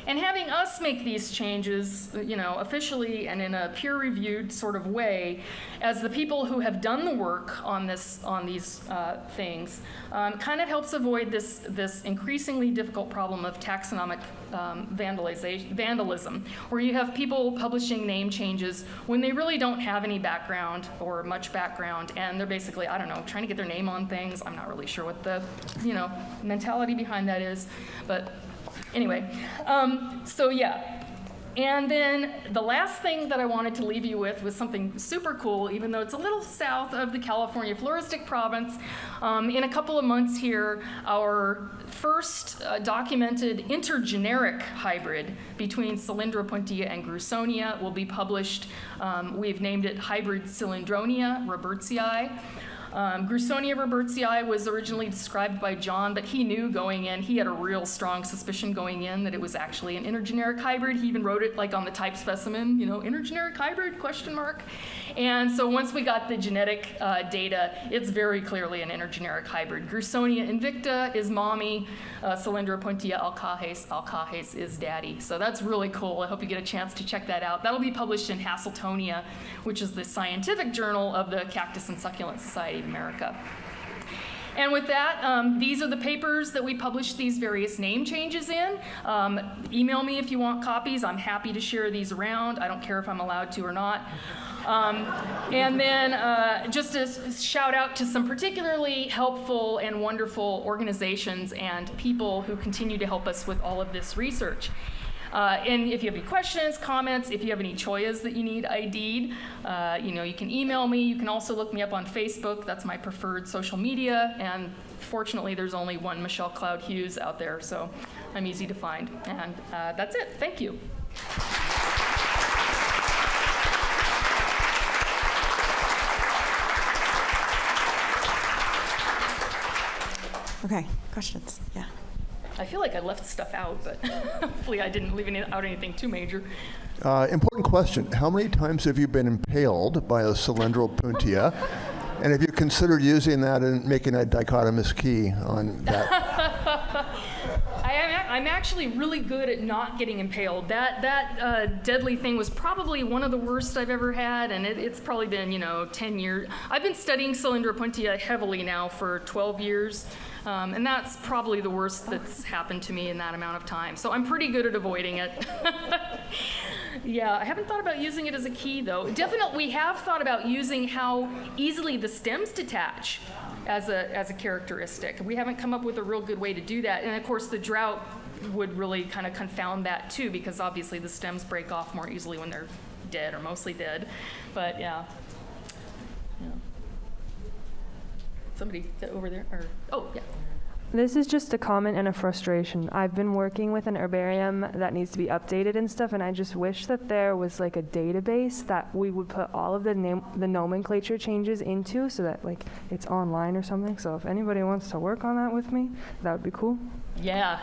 And having us make these changes, officially and in a peer-reviewed sort of way, as the people who have done the work on these things, kind of helps avoid this increasingly difficult problem of taxonomic vandalism, where you have people publishing name changes when they really don't have any background or much background, and they're basically, trying to get their name on things. I'm not really sure what the, mentality behind that is, but anyway, And then the last thing that I wanted to leave you with was something super cool, even though it's a little south of the California floristic province. In a couple of months here, our first documented intergeneric hybrid between Cylindropuntia and Grussonia will be published. We've named it Hybrid Cylindronia robertsii. Grussonia robertsii was originally described by John, but he knew going in, he had a real strong suspicion going in that it was actually an intergeneric hybrid. He even wrote it like on the type specimen, intergeneric hybrid, question mark. And so once we got the genetic data, it's very clearly an intergeneric hybrid. Grussonia invicta is mommy, Cylindropontia alcahes is daddy. So that's really cool. I hope you get a chance to check that out. That'll be published in Hasseltonia, which is the scientific journal of the Cactus and Succulent Society of America. And with that, these are the papers that we published these various name changes in. Email me if you want copies. I'm happy to share these around. I don't care if I'm allowed to or not. And then just a shout out to some particularly helpful and wonderful organizations and people who continue to help us with all of this research. And if you have any questions, comments, if you have any choyas that you need ID'd, you can email me. You can also look me up on Facebook. That's my preferred social media. And fortunately, there's only one Michelle Cloud-Hughes out there, so I'm easy to find. And that's it. Thank you.
Okay, questions? Yeah.
I feel like I left stuff out, but hopefully I didn't leave out anything too major.
Important question. How many times have you been impaled by a Cylindropontia? And have you considered using that and making a dichotomous key on that?
I'm actually really good at not getting impaled. That deadly thing was probably one of the worst I've ever had, and it's probably been, 10 years. I've been studying Cylindropontia heavily now for 12 years, and that's probably the worst that's happened to me in that amount of time. So I'm pretty good at avoiding it. Yeah, I haven't thought about using it as a key, though. Definitely, we have thought about using how easily the stems detach as a characteristic. We haven't come up with a real good way to do that. And of course, the drought would really kind of confound that too, because obviously the stems break off more easily when they're dead or mostly dead. But yeah. Somebody over there, or, oh, yeah.
This is just a comment and a frustration. I've been working with an herbarium that needs to be updated and stuff, and I just wish that there was like a database that we would put all of the nomenclature changes into, so that like it's online or something. So if anybody wants to work on that with me, that would be cool.
Yeah,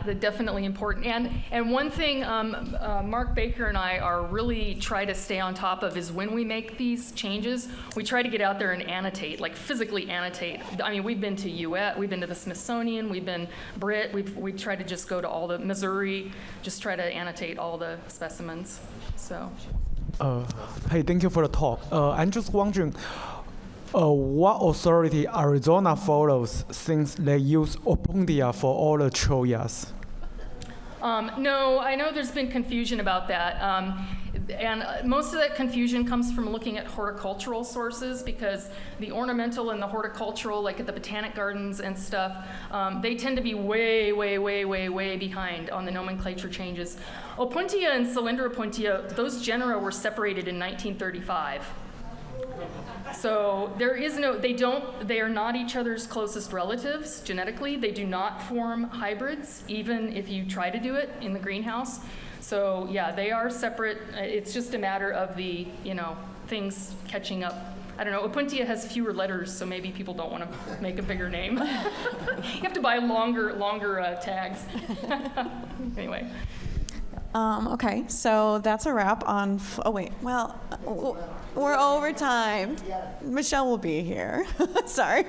they're definitely important. And one thing Mark Baker and I are really try to stay on top of is when we make these changes, we try to get out there and annotate, like physically annotate. I mean, we've been to US, we've been to the Smithsonian, we've been Brit, we try to just go to all the Missouri, just try to annotate all the specimens. So.
Hey, thank you for the talk. I'm just wondering, what authority Arizona follows since they use Opuntia for all the chollas?
No, I know there's been confusion about that. And most of that confusion comes from looking at horticultural sources, because the ornamental and the horticultural, like at the Botanic gardens and stuff, they tend to be way behind on the nomenclature changes. Opuntia and Cylindropontia, those genera were separated in 1935. So there is they are not each other's closest relatives genetically. They do not form hybrids, even if you try to do it in the greenhouse. So yeah, they are separate. It's just a matter of the, things catching up. I don't know, Opuntia has fewer letters, so maybe people don't want to make a bigger name. You have to buy longer tags. Anyway.
Okay, so that's a wrap on, we're over time. Michelle will be here. Sorry.